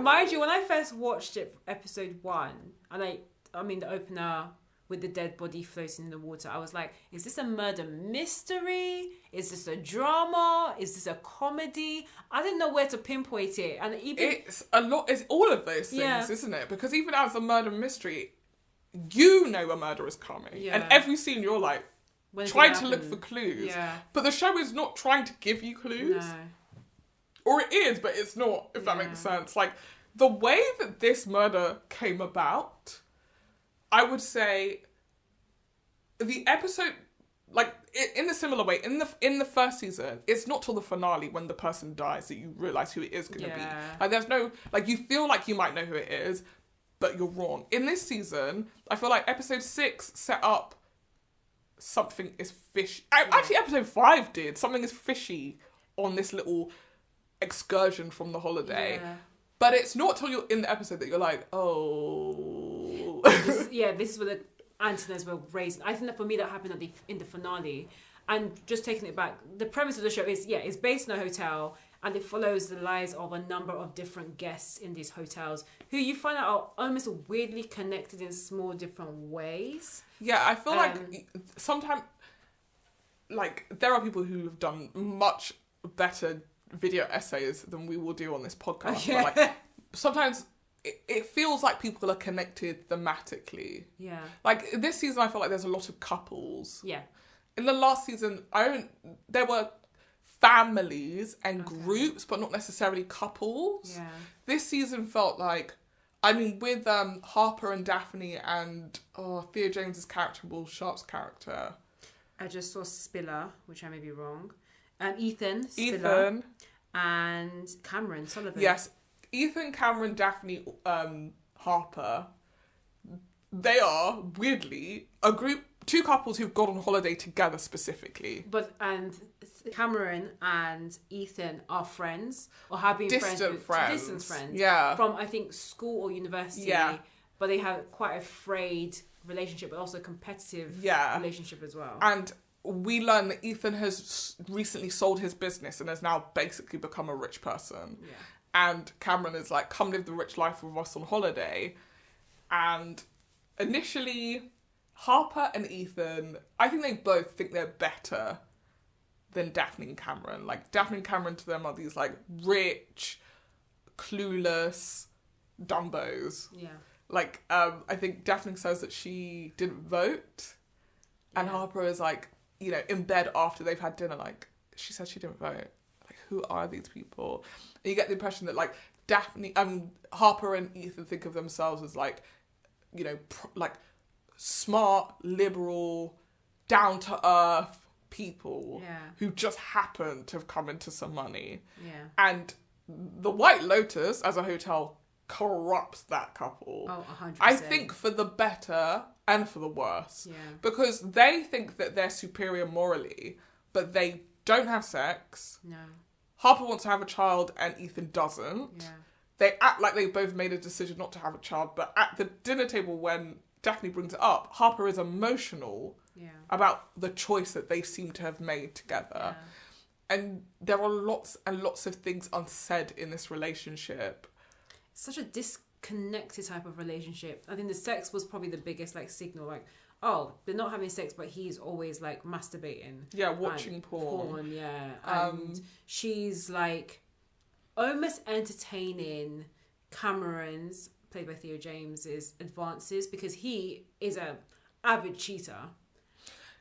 Mind you, when I first watched it, episode 1, and I mean the opener with the dead body floating in the water, I was like, is this a murder mystery? Is this a drama? Is this a comedy? I didn't know where to pinpoint it. And even it's a lot. It's all of those things, isn't it? Because even as a murder mystery, you know a murder is coming, and every scene you're like trying to look for clues. Yeah. But the show is not trying to give you clues. No. Or it is, but it's not, if that makes sense. Like, the way that this murder came about, I would say the episode, like, in a similar way, in the first season, it's not till the finale when the person dies that you realise who it is going to be. Like, there's no, like, you feel like you might know who it is, but you're wrong. In this season, I feel like episode 6 set up something is fishy. Actually, episode 5 did. Something is fishy on this little excursion from the holiday. But it's not till you're in the episode that you're like, oh. this is where the antennas were raised. I think that for me that happened in the finale. And just taking it back, the premise of the show is, it's based in a hotel, and it follows the lives of a number of different guests in these hotels who you find out are almost weirdly connected in small different ways. Yeah, I feel like sometimes, like, there are people who have done much better video essays than we will do on this podcast. But, like, sometimes it feels like people are connected thematically. Yeah. Like, this season, I feel like there's a lot of couples. Yeah. In the last season, there were families and groups, but not necessarily couples. Yeah. This season felt like, I mean, with Harper and Daphne and Thea James's character, Will Sharp's character. I just saw Spiller, which I may be wrong. Ethan Spiller. And Cameron Sullivan. Yes. Ethan, Cameron, Daphne, Harper. They are, weirdly, a group, 2 couples who've gone on holiday together specifically. And Cameron and Ethan are friends, or have been distant friends. From, I think, school or university. Yeah. But they have quite a frayed relationship, but also a competitive relationship as well. And we learn that Ethan has recently sold his business and has now basically become a rich person. Yeah. And Cameron is like, come live the rich life with us on holiday. And initially, Harper and Ethan, I think they both think they're better than Daphne and Cameron. Like, Daphne and Cameron to them are these, like, rich, clueless dumbos. Yeah. Like, I think Daphne says that she didn't vote. And Harper is like, you know, in bed after they've had dinner, like, she said she didn't vote. Like, who are these people? And you get the impression that, like, Harper and Ethan think of themselves as, like, you know, like, smart, liberal, down-to-earth people who just happen to have come into some money. Yeah. And the White Lotus, as a hotel, corrupts that couple. Oh, 100%. I think for the better and for the worse. Yeah. Because they think that they're superior morally, but they don't have sex. No. Harper wants to have a child and Ethan doesn't. Yeah. They act like they both made a decision not to have a child, but at the dinner table when Daphne brings it up, Harper is emotional about the choice that they seem to have made together. Yeah. And there are lots and lots of things unsaid in this relationship. It's such a disconnected type of relationship. I think the sex was probably the biggest, like, signal, like, oh, they're not having sex, but he's always, like, masturbating. Yeah, watching porn. Yeah. And she's, like, almost entertaining Cameron's, played by Theo James's, advances, because he is a avid cheater.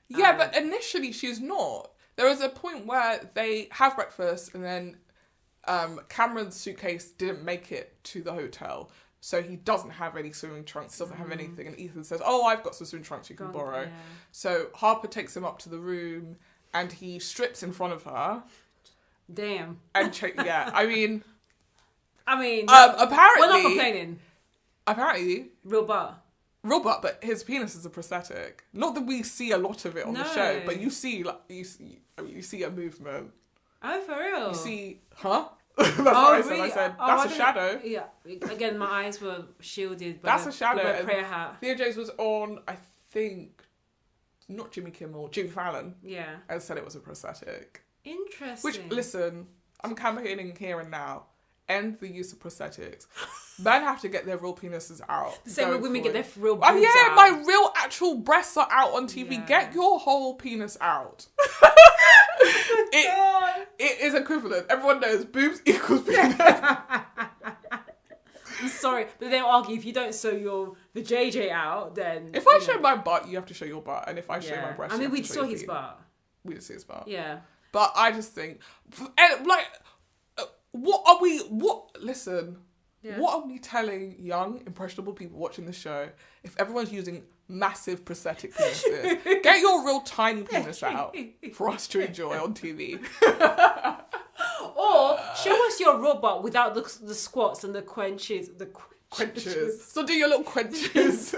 Yeah, but initially she's not. There was a point where they have breakfast and then Cameron's suitcase didn't make it to the hotel. So he doesn't have any swimming trunks, doesn't have anything. And Ethan says, oh, I've got some swimming trunks you can borrow. Yeah. So Harper takes him up to the room and he strips in front of her. Damn. And I mean, apparently we're not complaining. Apparently, real butt, but his penis is a prosthetic. Not that we see a lot of it on the show, but you see a movement. Oh, for real? You see, huh? That's what I said. Really? I said that's a shadow. Yeah. Again, my eyes were shielded. That's a shadow. By a prayer hat. Theo James was on, I think, not Jimmy Kimmel, Jimmy Fallon. Yeah. And said it was a prosthetic. Interesting. Which, listen, I'm campaigning here and now. End the use of prosthetics. Men have to get their real penises out. The same way women get their real boobs out. My real actual breasts are out on TV. Yeah. Get your whole penis out. It is equivalent. Everyone knows boobs equals penis. I'm sorry, but they'll argue if you don't sew the JJ out, then... If I show my butt, you have to show your butt. And if I show my breast, we saw his butt. We did see his butt. Yeah. But I just think... Listen, what are we telling young, impressionable people watching the show if everyone's using massive prosthetic penises? Get your real tiny penis out for us to enjoy on TV. Or show us your real butt without the squats and the quenches. Quenches. So do your little quenches.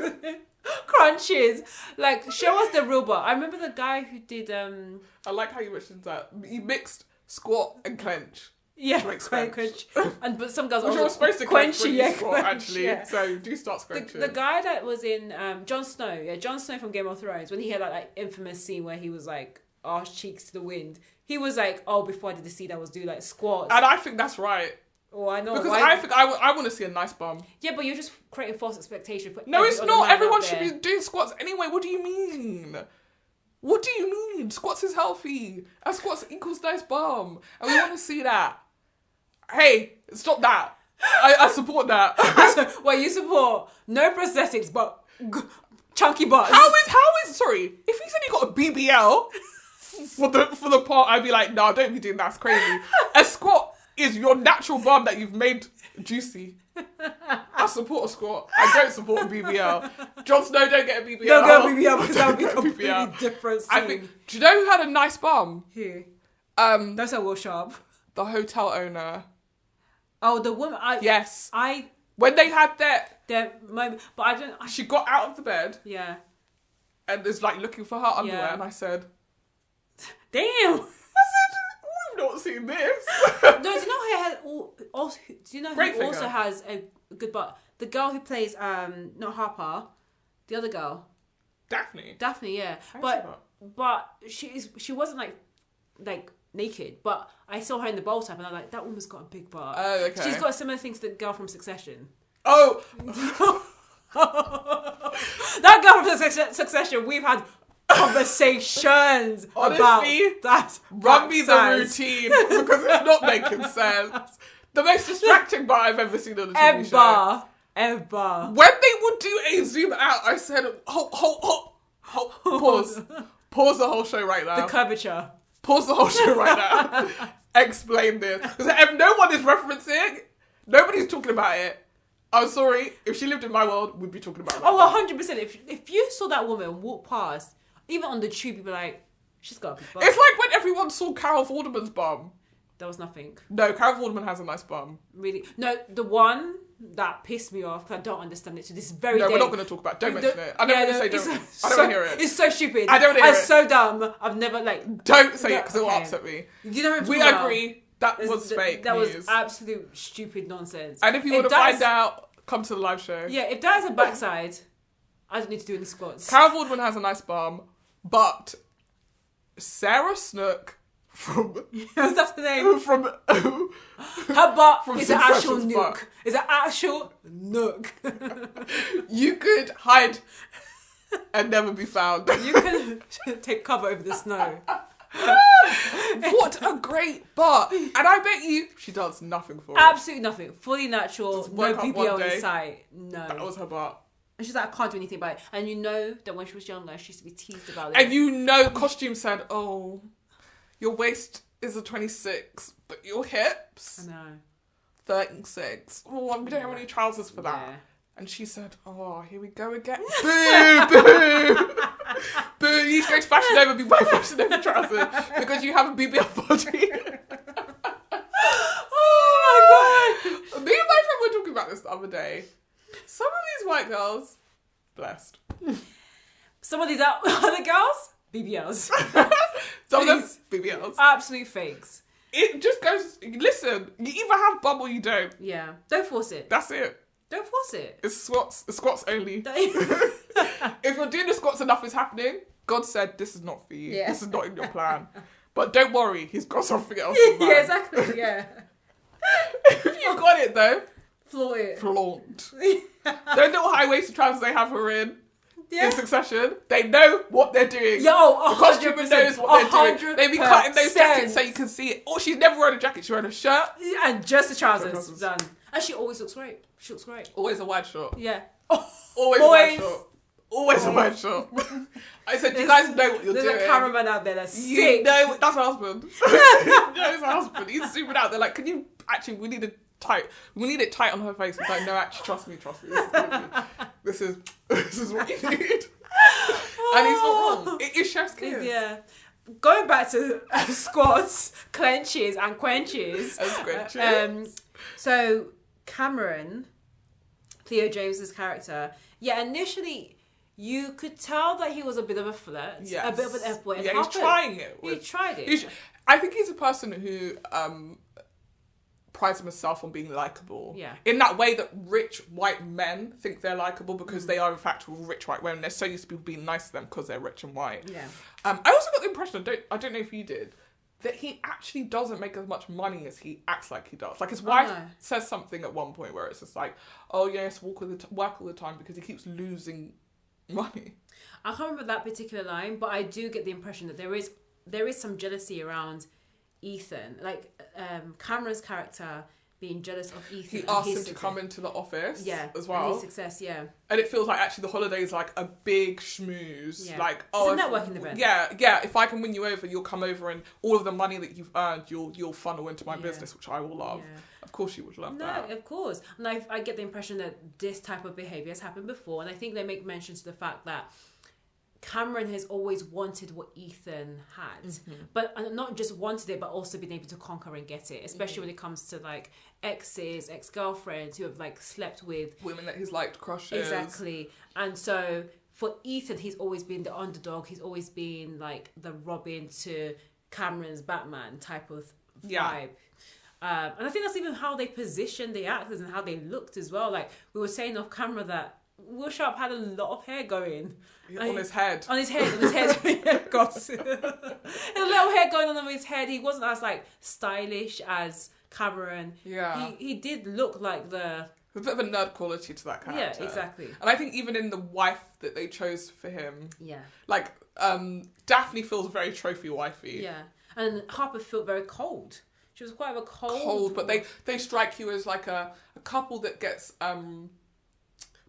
Crunches. Like, show us the real butt. I remember the guy who did... I like how you mentioned that. He mixed squat and clench. Yeah, quench. But some girls are supposed to quench squat, actually. Yeah. So do start quenching. The guy that was in Jon Snow, Jon Snow from Game of Thrones, when he had that infamous scene where he was like arse cheeks to the wind, he was like, oh, before I did the scene, I was doing like squats. And I think that's right. Oh, I know. Because I think I want to see a nice bum. Yeah, but you're just creating false expectation for No, it's not. Everyone should be doing squats anyway. What do you mean? What do you mean? Squats is healthy. And squats equals nice bum. And we want to see that. Hey, stop that. I support that. Well, you support no prosthetics, but chunky butts. How is, sorry, if he said he got a BBL for the part, I'd be like, no, don't be doing that. That's crazy. A squat is your natural bum that you've made juicy. I support a squat. I don't support a BBL. Jon Snow, don't get a BBL. Don't get a BBL because that would be completely different. Do you know who had a nice bum? Who? That's a Will Sharp. The hotel owner. Oh, the woman. Yes. When they had their moment, but I don't. She got out of the bed. Yeah. And is like looking for her underwear, and I said, "Damn." I said, "We've not seen this." No, do you know who had also? Do you know who also has a good butt? The girl who plays not Harper, the other girl. Daphne, yeah. But she wasn't like naked, but I saw her in the bowl type and I was like, that woman's got a big butt. Oh, okay. She's got a similar thing to the girl from Succession. Oh! That girl from Succession, we've had conversations about that. Run me the routine because it's not making sense. The most distracting butt I've ever seen on a TV show. Ever. When they would do a zoom out, I said, hold, pause. Pause the whole show right now. The curvature. Pause the whole show right now. Explain this. Because if no one is referencing, nobody's talking about it. I'm sorry. If she lived in my world, we'd be talking about it. Oh, 100%. If you saw that woman walk past, even on the tube, you'd be like, she's got a big bum. It's like when everyone saw Carol Vorderman's bum. There was nothing. No, Carol Vorderman has a nice bum. Really? No, the one that pissed me off, because I don't understand it to this very day. No, we're not going to talk about it. Don't mention it. I don't want to say don't. I don't want to hear it. It's so stupid. I don't want to hear it. It's so dumb. I've never, Don't say it, because it will upset me. You know what we agree. That was fake That news. was absolute stupid nonsense. And if you want to find out, come to the live show. Yeah, if that is a backside, I don't need to do any squats. Carol Vorderman has a nice bum, but Sarah Snook from... That's the name. From... Her butt is an actual nook. It's an actual nook. You could hide and never be found. You could take cover over the snow. What a great butt. And I bet you she does nothing for it. Absolutely nothing. Fully natural. No BBL in sight. No. That was her butt. And she's like, I can't do anything about it. And you know that when she was younger, she used to be teased about it. And you know costume said, oh, your waist is a 26, but your hips... I know. 36. Oh, we don't have any trousers for that. Yeah. And she said, oh, here we go again. Boo, boo. Boo, you need to go to Fashion Nova and be wearing Fashion Nova trousers because you have a BBL body. Oh my God. Me and my friend were talking about this the other day. Some of these white girls, blessed. Some of these other girls, BBLs. Some of them, BBLs. Absolute fakes. It just goes, listen, you either have bum or you don't. Yeah. Don't force it. That's it. Don't force it. It's squats only. If you're doing the squats enough, it's happening. God said, this is not for you. Yeah. This is not in your plan. But don't worry, he's got something else in mind. Yeah, exactly, yeah. If you got it though, flaunt it. Flaunt. Those little high-waisted trousers they have her in Yeah. Succession, they know what they're doing. Yo, the costumer knows what they're doing. They be cutting those jackets so you can see it. Oh, she's never wearing a jacket, she's wearing a shirt. And just the trousers. Done. And she always looks great. She looks great. Always a wide short. Yeah. Always a wide short. Always a wide short. I said, you guys know what you're doing. There's a cameraman out there that's sick. You know, that's her husband. Yeah, it's her husband. He's zooming out. They're like, can you, actually, we need it tight on her face. He's like, no, actually, trust me. This is what you need. And he's not wrong. It is chef's kiss. Yeah. Going back to squats, clenches and quenches. So Cameron, Theo James's character, initially you could tell that he was a bit of a flirt, a bit of an F-boy. Yeah, he's trying it. He tried it. I think he's a person who prides himself on being likable. Yeah. In that way that rich white men think they're likable because they are in fact rich white women. They're so used to people being nice to them because they're rich and white. Yeah. I also got the impression, I don't know if you did, that he actually doesn't make as much money as he acts like he does. Like his wife says something at one point where it's just like, oh yes, work all the time because he keeps losing money. I can't remember that particular line, but I do get the impression that there is some jealousy around Ethan. Like Cameron's character being jealous of Ethan. He asked him to come into the office as well. And his success, And it feels like actually the holiday is like a big schmooze. Yeah. Like, it's a networking event. Yeah. If I can win you over, you'll come over and all of the money that you've earned, you'll funnel into my business, which I will love. Yeah. Of course you would love that. No, of course. And I get the impression that this type of behaviour has happened before. And I think they make mention to the fact that Cameron has always wanted what Ethan had, but not just wanted it, but also been able to conquer and get it, especially when it comes to like exes, ex-girlfriends who have like slept with women that he's liked crushes. Exactly. And so for Ethan, he's always been the underdog. He's always been like the Robin to Cameron's Batman type of vibe. And I think that's even how they positioned the actors and how they looked as well. Like we were saying off camera that Will Sharp had a lot of hair going. On his head. God. A little hair going on his head. He wasn't as like stylish as Cameron. Yeah. He did look like There's a bit of a nerd quality to that character. Yeah, exactly. And I think even in the wife that they chose for him, like Daphne feels very trophy wifey. Yeah. And Harper felt very cold. She was quite a cold. But they strike you as like a couple that gets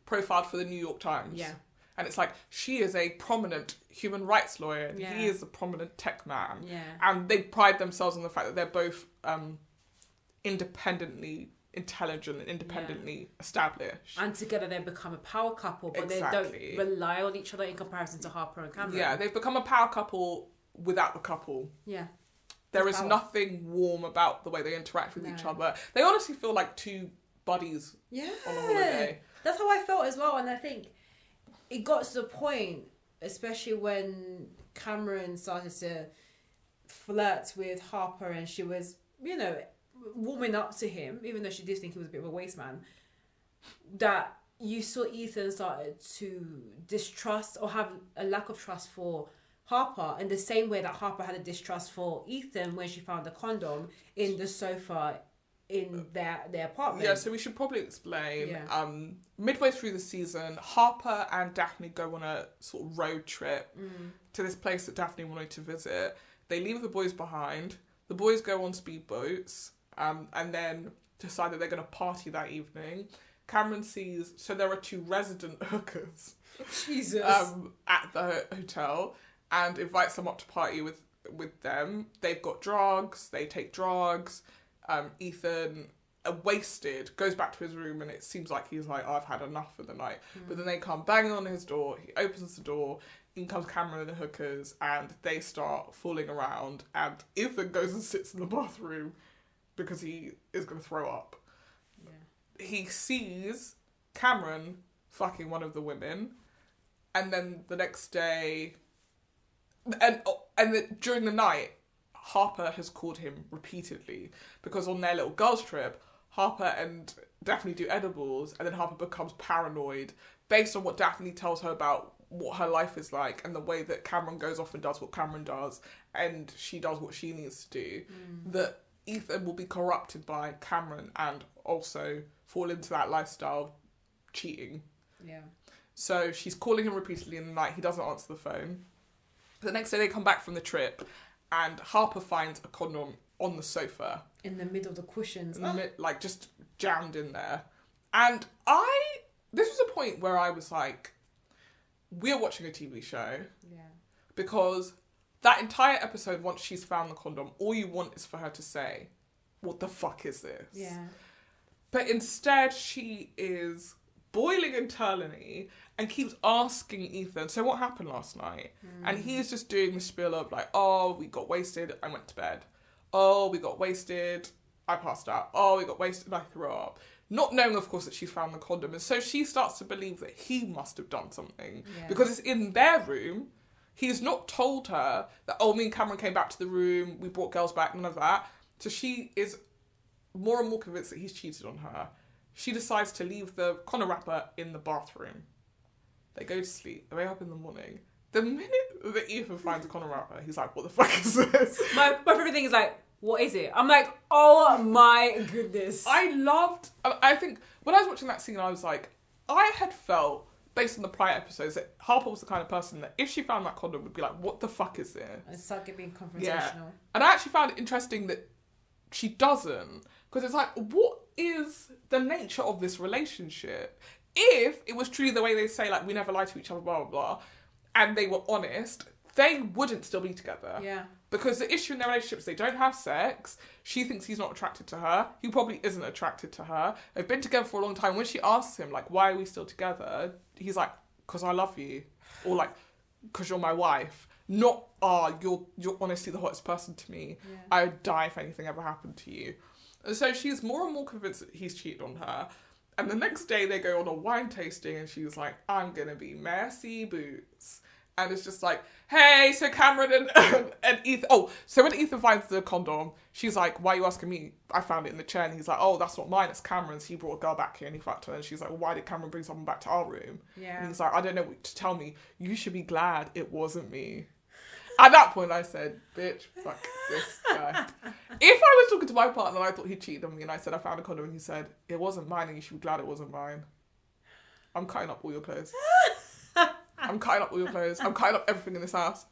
profiled for the New York Times. Yeah. And it's like, she is a prominent human rights lawyer and he is a prominent tech man. Yeah. And they pride themselves on the fact that they're both independently intelligent and independently established. And together they become a power couple, but they don't rely on each other in comparison to Harper and Cameron. Yeah, they've become a power couple without the couple. Yeah. There is nothing warm about the way they interact with each other. They honestly feel like two buddies on a holiday. That's how I felt as well. And I think it got to the point, especially when Cameron started to flirt with Harper and she was, warming up to him, even though she did think he was a bit of a waste man, that you saw Ethan started to distrust or have a lack of trust for Harper in the same way that Harper had a distrust for Ethan when she found the condom in the sofa in their apartment. Yeah, so we should probably explain. Midway through the season, Harper and Daphne go on a sort of road trip to this place that Daphne wanted to visit. They leave the boys behind. The boys go on speedboats and then decide that they're going to party that evening. Cameron sees, so there are two resident hookers at the hotel and invites them up to party with them. They've got drugs. They take drugs. Ethan wasted, goes back to his room, and it seems like he's like, oh, I've had enough for the night. But then they come banging on his door, he opens the door, in comes Cameron and the hookers, and they start fooling around, and Ethan goes and sits in the bathroom because he is going to throw up. Yeah. He sees Cameron fucking one of the women, and then the next day, during the night, Harper has called him repeatedly because on their little girls trip, Harper and Daphne do edibles, and then Harper becomes paranoid based on what Daphne tells her about what her life is like and the way that Cameron goes off and does what Cameron does, and she does what she needs to do, that Ethan will be corrupted by Cameron and also fall into that lifestyle of cheating. Yeah. So she's calling him repeatedly in the night. He doesn't answer the phone. The next day they come back from the trip, and Harper finds a condom on the sofa. In the middle of the cushions. Like, just jammed in there. And this was a point where I was like, we're watching a TV show. Yeah. Because that entire episode, once she's found the condom, all you want is for her to say, what the fuck is this? Yeah. But instead, she is boiling internally and keeps asking Ethan, so what happened last night? And he's just doing the spiel of like, oh, we got wasted, I went to bed. Oh, we got wasted, I passed out. Oh, we got wasted, I threw up. Not knowing, of course, that she's found the condom. And so she starts to believe that he must have done something. Yeah. Because it's in their room. He's not told her that, oh, me and Cameron came back to the room, we brought girls back, none of that. So she is more and more convinced that he's cheated on her. She decides to leave the condom wrapper in the bathroom. They go to sleep. They wake up in the morning. The minute that Ethan finds a condom wrapper, he's like, what the fuck is this? My favorite thing is like, what is it? I'm like, oh my goodness. I think, when I was watching that scene, I was like, I had felt, based on the prior episodes, that Harper was the kind of person that if she found that condom would be like, what the fuck is this? And start being confrontational. Yeah. And I actually found it interesting that she doesn't. Because it's like, what is the nature of this relationship? If it was truly the way they say, like, we never lie to each other, blah, blah, blah, and they were honest, they wouldn't still be together. Yeah. Because the issue in their relationship is they don't have sex. She thinks he's not attracted to her. He probably isn't attracted to her. They've been together for a long time. When she asks him, like, why are we still together? He's like, because I love you. Or like, because you're my wife. Not, you're honestly the hottest person to me. Yeah. I would die if anything ever happened to you. And so she's more and more convinced that he's cheated on her. And the next day they go on a wine tasting and she's like, I'm going to be messy boots. And it's just like, hey, so Cameron and Ethan... Oh, so when Ethan finds the condom, she's like, why are you asking me? I found it in the chair. And he's like, oh, that's not mine, it's Cameron's. He brought a girl back here and he fucked her. And she's like, well, why did Cameron bring someone back to our room? Yeah. And he's like, I don't know what to tell me. You should be glad it wasn't me. At that point, I said, bitch, fuck this guy. If I was talking to my partner and I thought he cheated on me and I said I found a condom and he said, it wasn't mine and you should be glad it wasn't mine, I'm cutting up all your clothes. I'm cutting up all your clothes. I'm cutting up everything in this house.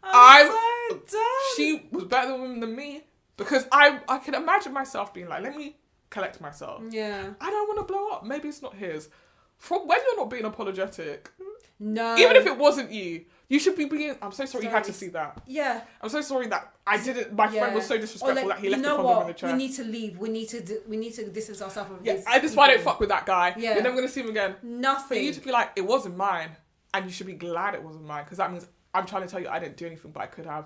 I'm so done. She was better than me because I can imagine myself being like, let me collect myself. Yeah. I don't want to blow up. Maybe it's not his. From when you're not being apologetic. No. Even if it wasn't you. You should be being... I'm so sorry you had to see that. Yeah. I'm so sorry that I didn't... My friend was so disrespectful that he left the condom in the chair. We need to leave. We need to distance ourselves from this. I just why I don't fuck with that guy. Yeah. You're never going to see him again. Nothing. For you to be like, it wasn't mine. And you should be glad it wasn't mine. Because that means I'm trying to tell you I didn't do anything, but I could have.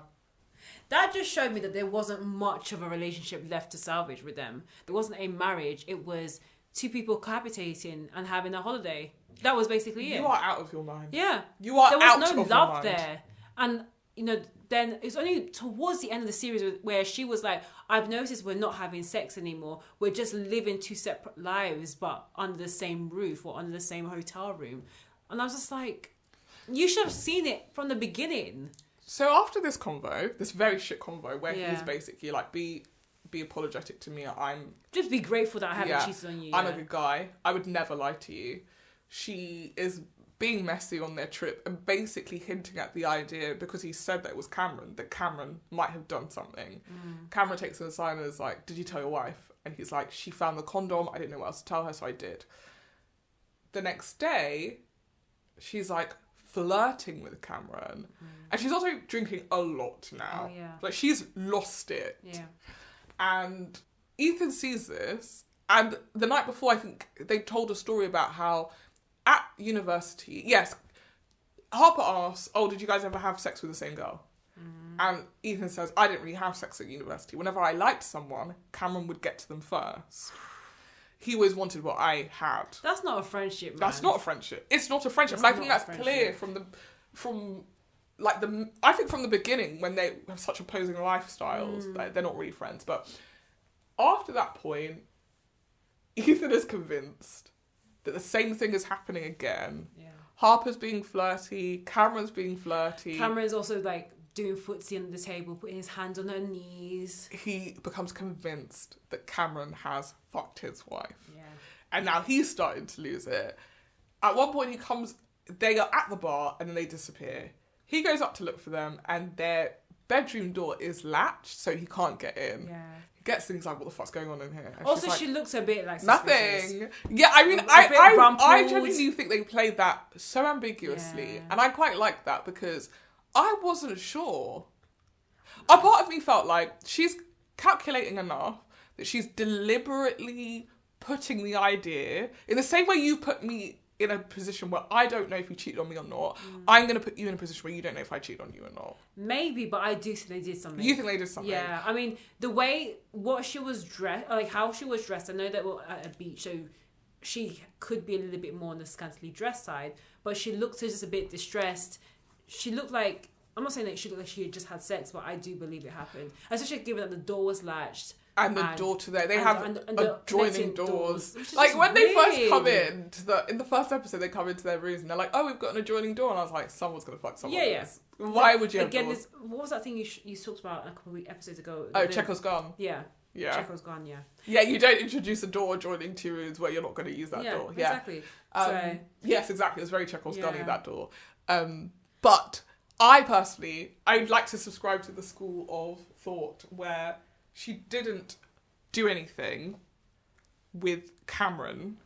That just showed me that there wasn't much of a relationship left to salvage with them. There wasn't a marriage. It was two people cohabitating and having a holiday. That was basically it. You are out of your mind. Yeah. You are out of your mind. There was no love there. And, you know, then it's only towards the end of the series where she was like, I've noticed we're not having sex anymore. We're just living two separate lives, but under the same roof or under the same hotel room. And I was just like, you should have seen it from the beginning. So after this convo, this very shit convo, where he's basically like, be apologetic to me. Just be grateful that I haven't cheated on you. I'm a good guy. I would never lie to you. She is being messy on their trip and basically hinting at the idea, because he said that it was Cameron, that Cameron might have done something. Cameron takes him aside and is like, did you tell your wife? And he's like, she found the condom. I didn't know what else to tell her, so I did. The next day, she's like flirting with Cameron. And she's also drinking a lot now. Oh, yeah. Like, she's lost it. Yeah. And Ethan sees this, and the night before, I think they told a story about how at university, yes, Harper asks, "Oh, did you guys ever have sex with the same girl?" And Ethan says, "I didn't really have sex at university. Whenever I liked someone, Cameron would get to them first. He always wanted what I had." That's not a friendship, man. That's not a friendship. It's not a friendship. That's And I think that's clear from the beginning when they have such opposing lifestyles. They're not really friends. But after that point, Ethan is convinced that the same thing is happening again. Yeah. Harper's being flirty. Cameron's being flirty. Cameron's also like doing footsie under the table, putting his hands on her knees. He becomes convinced that Cameron has fucked his wife. Yeah. And now he's starting to lose it. At one point they are at the bar and then they disappear. He goes up to look for them and their bedroom door is latched so he can't get in. Yeah. He gets things like, what the fuck's going on in here? And Also, she's like, she looks a bit like suspicious. nothing. Yeah, I mean, I genuinely think they played that so ambiguously. Yeah. And I quite like that because I wasn't sure. A part of me felt like she's calculating enough that she's deliberately putting the idea, in the same way you put me in a position where I don't know if you cheated on me or not, I'm going to put you in a position where you don't know if I cheated on you or not. Maybe, but I do think they did something. You think they did something? Yeah, I mean, what she was dressed, like how she was dressed, I know that we're at a beach, so she could be a little bit more on the scantily dressed side, but she looked just a bit distressed. She looked like, I'm not saying that she looked like she had just had sex, but I do believe it happened. Especially given that the door was latched. And the door to there, they have adjoining doors. Which is like just when they first weird. come in the first episode, they come into their rooms and they're like, "Oh, we've got an adjoining door," and I was like, "Someone's gonna fuck someone." Yeah. Why would you have Again, doors? what was that thing you talked about a couple of episodes ago? Oh, Checo's gone. Yeah. Yeah. Checo's gone. Yeah. Yeah, you don't introduce a door adjoining two rooms where you're not going to use that door. Yeah, exactly. So yes, exactly. It was very Chekhov's gunny, Yeah. that door. But I'd like to subscribe to the school of thought where she didn't do anything with Cameron,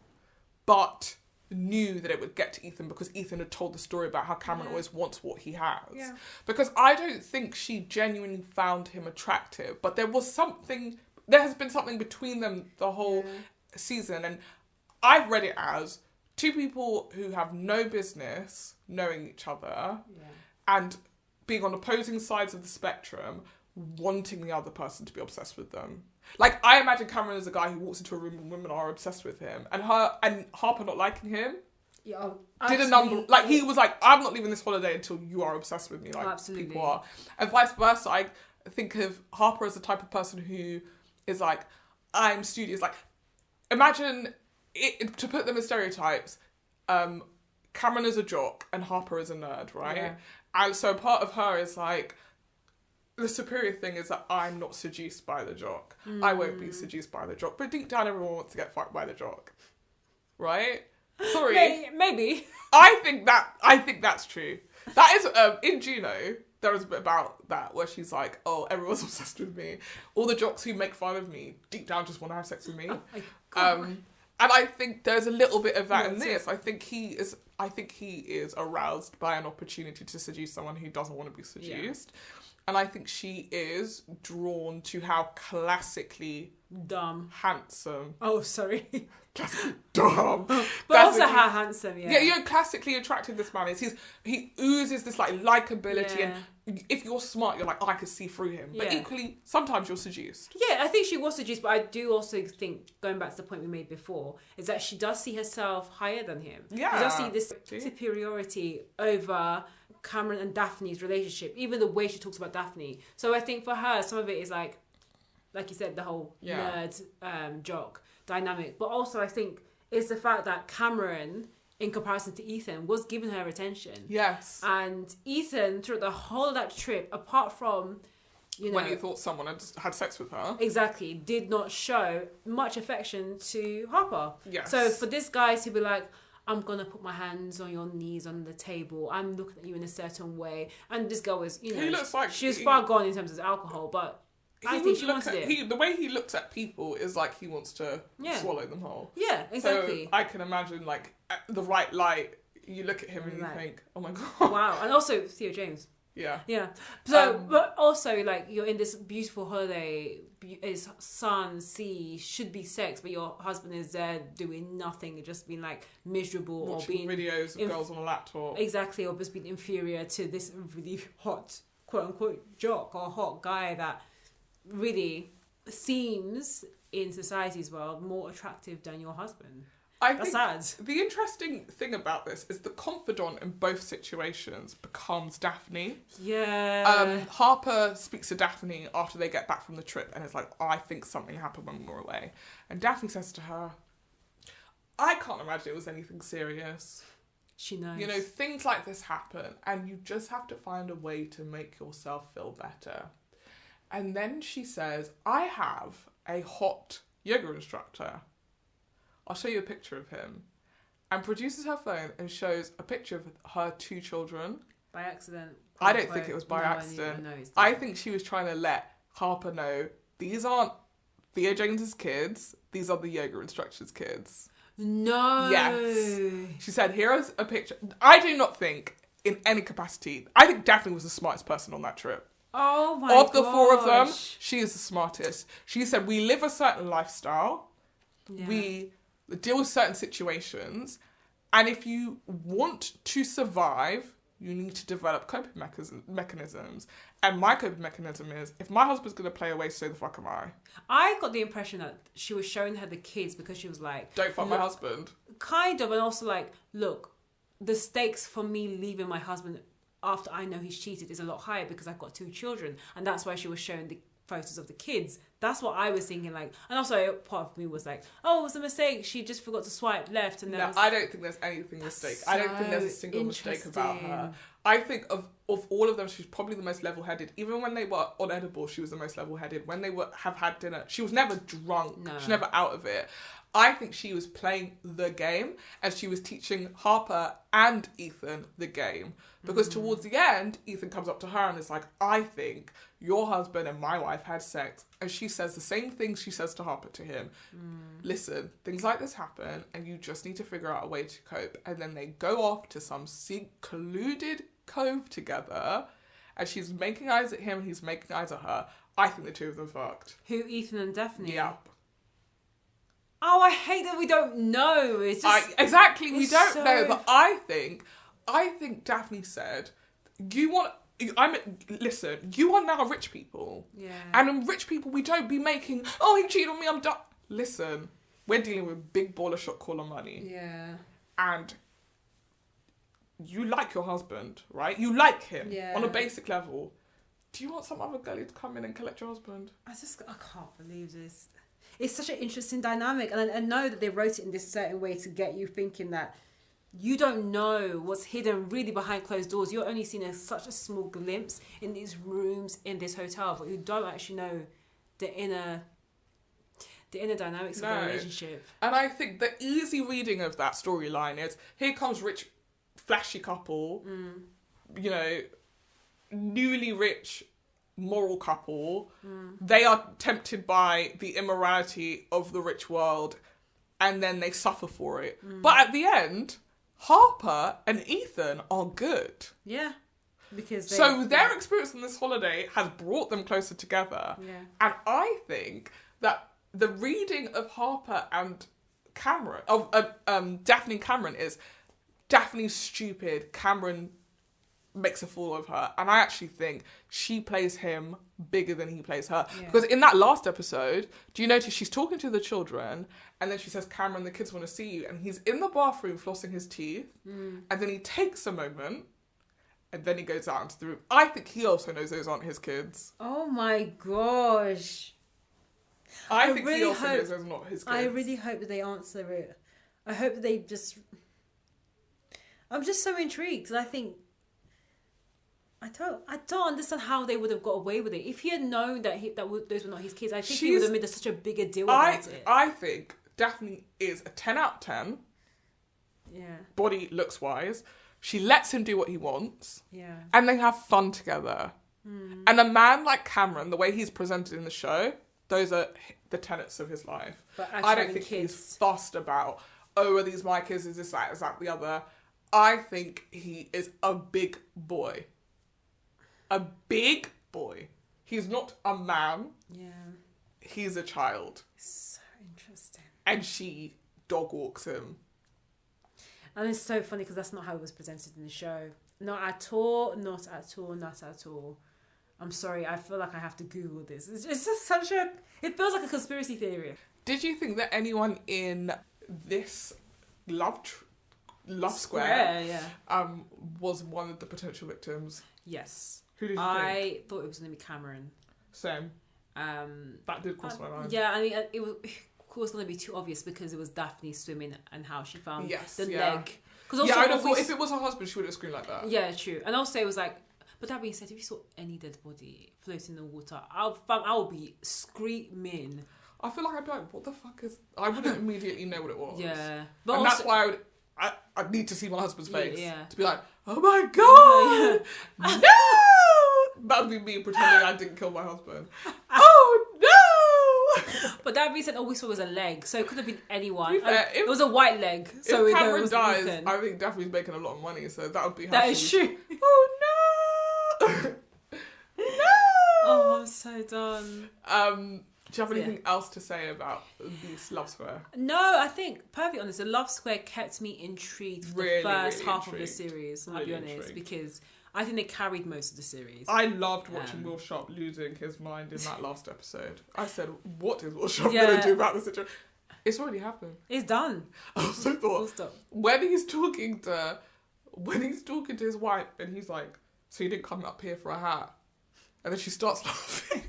but knew that it would get to Ethan because Ethan had told the story about how Cameron always wants what he has. Yeah. Because I don't think she genuinely found him attractive, but there has been something between them the whole season, and I've read it as two people who have no business knowing each other and being on opposing sides of the spectrum, wanting the other person to be obsessed with them. Like, I imagine Cameron as a guy who walks into a room and women are obsessed with him, and Harper not liking him. Yeah, Did a number, like, he was like, "I'm not leaving this holiday until you are obsessed with me," like Absolutely. people are. And vice versa, I think of Harper as the type of person who is like, I'm studious. Like, imagine, to put them in stereotypes, Cameron is a jock and Harper is a nerd, right? Yeah. And so part of her is like, the superior thing is that I'm not seduced by the jock. I won't be seduced by the jock. But deep down, everyone wants to get fucked by the jock. Right? Sorry. Maybe. I think that's true. That is, in Juno, there was a bit about that where she's like, "Oh, everyone's obsessed with me. All the jocks who make fun of me deep down just want to have sex with me." And I think there's a little bit of that in this. I think he is aroused by an opportunity to seduce someone who doesn't want to be seduced. Yeah. And I think she is drawn to how classically handsome. Oh, sorry. Classically dumb. But also how handsome, Yeah, you're classically attracted this man is. He oozes this like likability, and if you're smart, you're like, oh, I could see through him. But equally, sometimes you're seduced. Yeah, I think she was seduced, but I do also think, going back to the point we made before, is that she does see herself higher than him. Yeah. She does see this superiority over Cameron and Daphne's relationship, even the way she talks about Daphne. So I think for her, some of it is like you said, the whole nerd jock dynamic. But also I think it's the fact that Cameron, in comparison to Ethan, was giving her attention. Yes. And Ethan, throughout the whole of that trip, apart from, when he thought someone had sex with her. Exactly. Did not show much affection to Harper. Yes. So for this guy to be like, I'm going to put my hands on your knees on the table, I'm looking at you in a certain way. And this girl was, he looks like she was far gone in terms of alcohol, but I think she wanted it. The way he looks at people is like he wants to swallow them whole. Yeah, exactly. So I can imagine, like, at the right light, you look at him and you think, oh my God. Wow. And also Theo James. Yeah. Yeah. So, but also, like, you're in this beautiful holiday, it's sun, sea, should be sex, but your husband is there doing nothing, just being, like, miserable Watching or being... videos of girls on a laptop. Exactly, or just being inferior to this really hot, quote-unquote, jock or hot guy that really seems, in society's world, more attractive than your husband. That's sad. The interesting thing about this is the confidant in both situations becomes Daphne. Yeah. Harper speaks to Daphne after they get back from the trip and it's like, I think something happened when we were away. And Daphne says to her, I can't imagine it was anything serious. She knows. You know, things like this happen and you just have to find a way to make yourself feel better. And then she says, I have a hot yoga instructor. I'll show you a picture of him. And produces her phone and shows a picture of her 2 children. By accident. I don't think it was by accident. I think she was trying to let Harper know, these aren't Theo James's kids, these are the yoga instructor's kids. No. Yes. She said, here is a picture. I do not think, in any capacity, I think Daphne was the smartest person on that trip. Oh my god. Of the 4 of them, she is the smartest. She said, we live a certain lifestyle. Yeah. We deal with certain situations. And if you want to survive, you need to develop coping mechanisms. And my coping mechanism is, if my husband's going to play away, so the fuck am I. I got the impression that she was showing her the kids because she was like... Don't fuck my husband. Kind of, and also like, look, the stakes for me leaving my husband after I know he's cheated is a lot higher because I've got 2 children. And that's why she was showing the photos of the kids. That's what I was thinking, like, and also part of me was like, oh, it was a mistake, she just forgot to swipe left. And no, I don't think there's anything mistake. I don't think there's a single mistake about her. I think of all of them, she's probably the most level-headed. Even when they were on edible, she was the most level-headed. When they have had dinner, she was never drunk. No. She was never out of it. I think she was playing the game and she was teaching Harper and Ethan the game. Because towards the end, Ethan comes up to her and is like, I think your husband and my wife had sex. And she says the same things she says to Harper to him. Listen, things like this happen and you just need to figure out a way to cope. And then they go off to some secluded cove together and she's making eyes at him, he's making eyes at her. I think the 2 of them fucked. Who, Ethan and Daphne? Yeah. Oh, I hate that we don't know. It's just... Exactly, we don't know. But I think Daphne said, listen, you are now rich people. Yeah. And in rich people, we don't be making, oh, he cheated on me, I'm done. Listen, we're dealing with big baller shot caller money. Yeah. And you like your husband, right? You like him on a basic level. Do you want some other girlie to come in and collect your husband? I can't believe this. It's such an interesting dynamic. And I know that they wrote it in this certain way to get you thinking that you don't know what's hidden really behind closed doors. You're only seeing such a small glimpse in these rooms in this hotel, but you don't actually know the inner dynamics of the relationship. And I think the easy reading of that storyline is, here comes rich, flashy couple, you know, newly rich, moral couple. They are tempted by the immorality of the rich world and then they suffer for it. But at the end, Harper and Ethan are good. Yeah. Because their experience on this holiday has brought them closer together. Yeah. And I think that the reading of Harper and Cameron, of Daphne and Cameron, is Daphne's stupid, Cameron makes a fool of her. And I actually think she plays him bigger than he plays her. Yeah. Because in that last episode, do you notice she's talking to the children and then she says, Cameron, the kids want to see you. And he's in the bathroom flossing his teeth. And then he takes a moment and then he goes out into the room. I think he also knows those aren't his kids. Oh my gosh. I think he also knows those are not his kids. I really hope that they answer it. I hope that they just... I'm just so intrigued. I think... I don't understand how they would have got away with it. If he had known that those were not his kids, I think he would have made such a bigger deal about it. I think Daphne is a 10 out of 10. Yeah. Body looks wise. She lets him do what he wants. Yeah. And they have fun together. And a man like Cameron, the way he's presented in the show, those are the tenets of his life. But I don't think he's fussed about, oh, are these my kids? Is this that? Is that the other? I think he is a big boy. a big boy. He's not a man. Yeah. He's a child. So interesting. And she dog walks him. And it's so funny because that's not how it was presented in the show. Not at all, not at all, not at all. I'm sorry, I feel like I have to Google this. It's just such a... It feels like a conspiracy theory. Did you think that anyone in this love square was one of the potential victims? Yes. Who did you think? I thought it was going to be Cameron. Same. That did cross my mind. Yeah, I mean, it was going to be too obvious because it was Daphne swimming and how she found the leg. Yeah, I would have thought if it was her husband, she would have screamed like that. Yeah, true. And also it was like, but that being said, if you saw any dead body floating in the water, I would be screaming. I feel like I'd be like, what the fuck is... I wouldn't immediately know what it was. Yeah. But and also, that's why I'd need to see my husband's face. Yeah. To be like, oh my God! No! That would be me pretending I didn't kill my husband. Oh no! But that being said, all we saw was a leg, so it could have been anyone. It was a white leg. So if Cameron dies, I think Daphne's making a lot of money, so that would be how that is true. Oh no! No! Oh, I'm so done. Do you have anything else to say about this love square? No, I think, perfectly honest, the love square kept me intrigued for the first half of the series, I'll be honest, because I think they carried most of the series. I loved watching Will Sharp losing his mind in that last episode. I said, what is Will Sharp going to do about the situation? It's already happened. It's done. I also thought, when he's talking to his wife and he's like, so you didn't come up here for a hat? And then she starts laughing.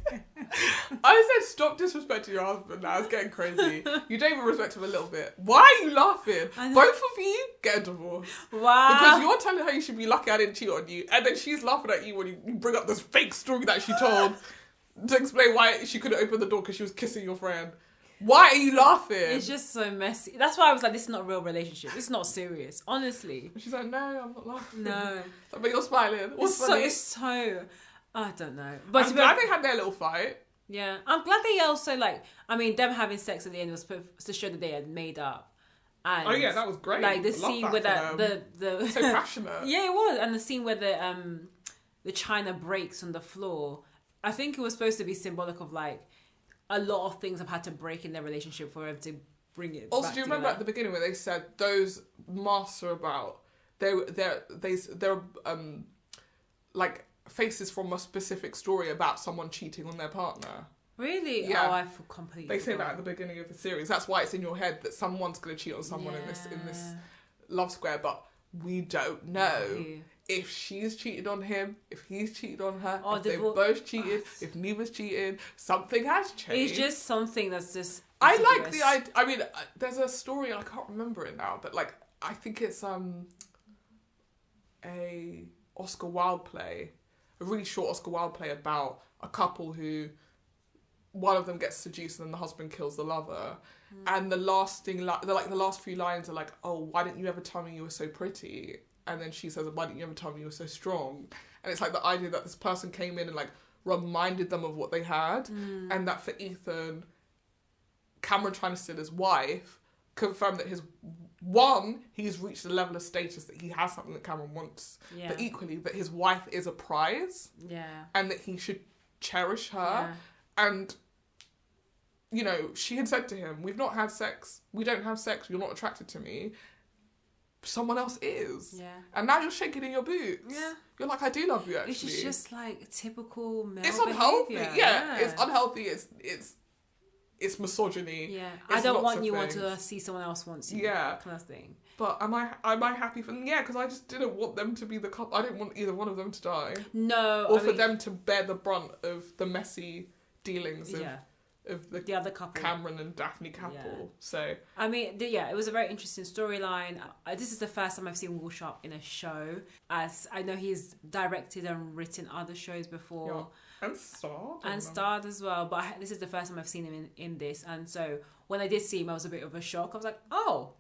I said, stop disrespecting your husband now. It's getting crazy. You don't even respect him a little bit. Why are you laughing? Both of you get a divorce. Wow. Because you're telling her you should be lucky I didn't cheat on you. And then she's laughing at you when you bring up this fake story that she told to explain why she couldn't open the door because she was kissing your friend. Why are you laughing? It's just so messy. That's why I was like, this is not a real relationship. It's not serious, honestly. And she's like, no, I'm not laughing. No. But you're smiling. What's funny? It's so... I don't know. But I'm glad they had their little fight. Yeah. I'm glad they also, like... I mean, them having sex at the end was to show that they had made up. And oh, yeah, that was great. Like, the scene where the so passionate. Yeah, it was. And the scene where the china breaks on the floor. I think it was supposed to be symbolic of, like, a lot of things have had to break in their relationship for them to bring it also, back do you remember together. at the beginning where they said those masks are about... They're like... faces from a specific story about someone cheating on their partner. Really? Yeah. Oh, I feel completely. They say that at the beginning of the series. That's why it's in your head that someone's going to cheat on someone in this love square, but we don't know if she's cheated on him, if he's cheated on her, if they've both cheated, if neither's cheated. Something has changed. It's just something that's just... I like the idea. I mean, there's a story, I can't remember it now, but like, I think it's a Oscar Wilde play, a really short Oscar Wilde play about a couple who one of them gets seduced and then the husband kills the lover. And the last thing, the last few lines are like, oh, why didn't you ever tell me you were so pretty? And then she says, why didn't you ever tell me you were so strong? And it's like the idea that this person came in and like reminded them of what they had. And that for Ethan, Cameron trying to steal his wife confirmed that he's reached a level of status that he has something that Cameron wants. Yeah. But equally that his wife is a prize. Yeah. And that he should cherish her. Yeah. And, you know, she had said to him, we've not had sex. We don't have sex. You're not attracted to me. Someone else is. Yeah. And now you're shaking in your boots. Yeah. You're like, I do love you, actually. It's just like typical male It's unhealthy. behavior. Yeah. It's unhealthy. It's misogyny. Yeah. I don't want you to see someone else wants you. Yeah. Kind of thing. But am I happy for them? Yeah, because I just didn't want them to be the couple. I didn't want either one of them to die. No. Or for them to bear the brunt of the messy dealings of the other couple, Cameron and Daphne couple. Yeah. So I mean, it was a very interesting storyline. This is the first time I've seen Will Sharp in a show, as I know he's directed and written other shows before. Yeah. And starred as well. But this is the first time I've seen him in this, and so when I did see him, I was a bit of a shock. I was like, oh,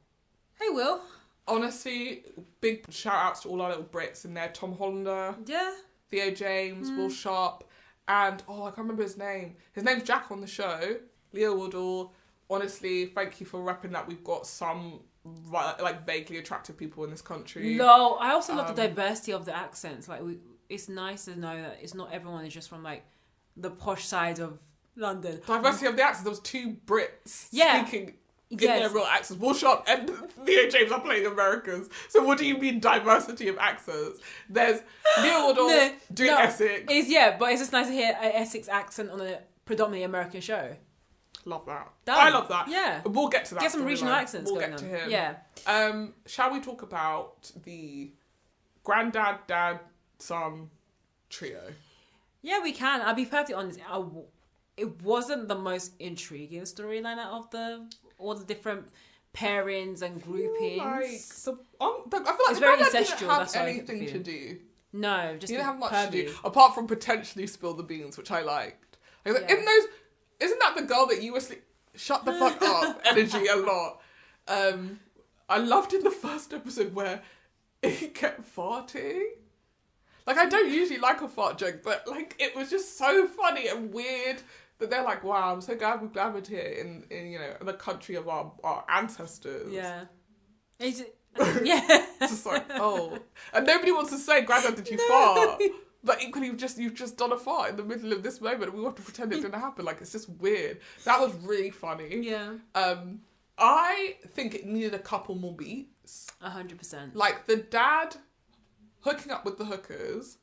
hey Will. Honestly, big shout outs to all our little Brits in there. Tom Hollander. Yeah. Theo James, Will Sharp. And, I can't remember his name. His name's Jack on the show. Leo Woodall. Honestly, thank you for repping that we've got some, like, vaguely attractive people in this country. No, I also love the diversity of the accents. Like, it's nice to know that it's not everyone is just from like the posh side of London. Diversity of the accents. There was 2 Brits speaking in their real accents. Will Sharp and Theo James are playing Americans. So what do you mean diversity of accents? There's Neil Woodall doing Essex. But it's just nice to hear an Essex accent on a predominantly American show. Love that. Done. I love that. Yeah. We'll get to that. Get some regional accents We'll going get to on. him. Yeah. Shall we talk about the granddad, dad, son trio? Yeah, we can. I'll be perfectly honest. It wasn't the most intriguing storyline out of all the different pairings and groupings. I feel like It's the very granddad incestual, didn't have that's what I anything feel. to do. No, just He didn't have much to do, pervy. apart from potentially spill the beans, which I liked. Like, in those, isn't that the girl that you were shut the fuck up energy a lot? I loved in the first episode where he kept farting. Like, I don't usually like a fart joke, but like it was just so funny and weird that they're like, wow, I'm so glad we gathered here in in the country of our ancestors. Yeah. It's just like, oh. And nobody wants to say, Granddad, did you fart? But equally, you've just done a fart in the middle of this moment and we want to pretend it didn't happen. Like, it's just weird. That was really funny. Yeah. I think it needed a couple more beats. 100%. Like, the dad hooking up with the hookers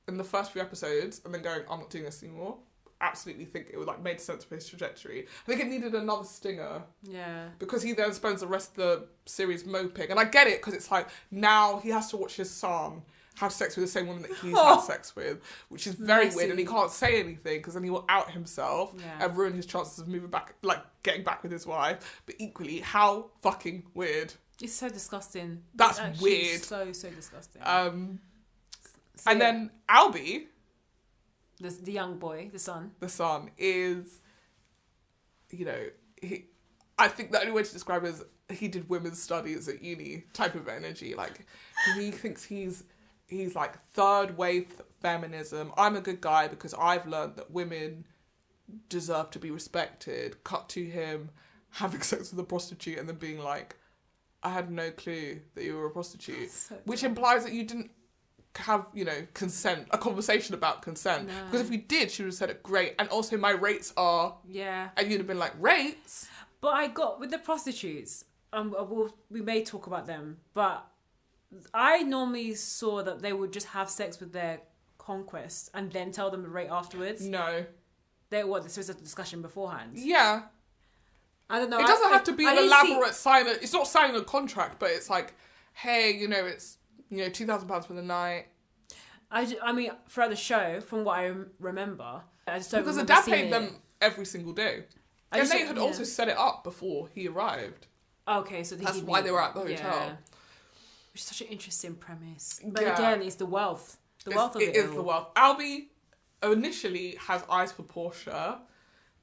in the first few episodes and then going, I'm not doing this anymore. Absolutely think it would made sense for his trajectory. I think it needed another stinger. Yeah. Because he then spends the rest of the series moping. And I get it, because it's like, now he has to watch his son have sex with the same woman that he's had sex with, which is very weird, and he can't say anything because then he will out himself and ruin his chances of moving back, getting back with his wife. But equally, how fucking weird. It's so disgusting. That's weird. So disgusting. And then Albie, the young boy, the son. The son is, I think the only way to describe it is he did women's studies at uni type of energy. Like, he thinks he's like third wave feminism. I'm a good guy because I've learned that women deserve to be respected. Cut to him having sex with a prostitute and then being like, I had no clue that you were a prostitute. Which implies that you didn't have, consent, a conversation about consent. No. Because if we did, she would have said it great. And also my rates are... Yeah. And you'd have been like, rates? But I got, with the prostitutes, we may talk about them, but I normally saw that they would just have sex with their conquests and then tell them the rate afterwards. No. This was a discussion beforehand. Yeah. I don't know. It doesn't have to be an elaborate it's not signing a contract, but it's like, hey, it's, £2,000 for the night. I mean, throughout the show, from what I remember, I just don't remember because the dad seeing paid them every single day. And they had also set it up before he arrived. Okay, so that's why they were at the hotel. Yeah. Which is such an interesting premise. But again, it's the wealth. The wealth of it. It is the wealth. Albie initially has eyes for Portia.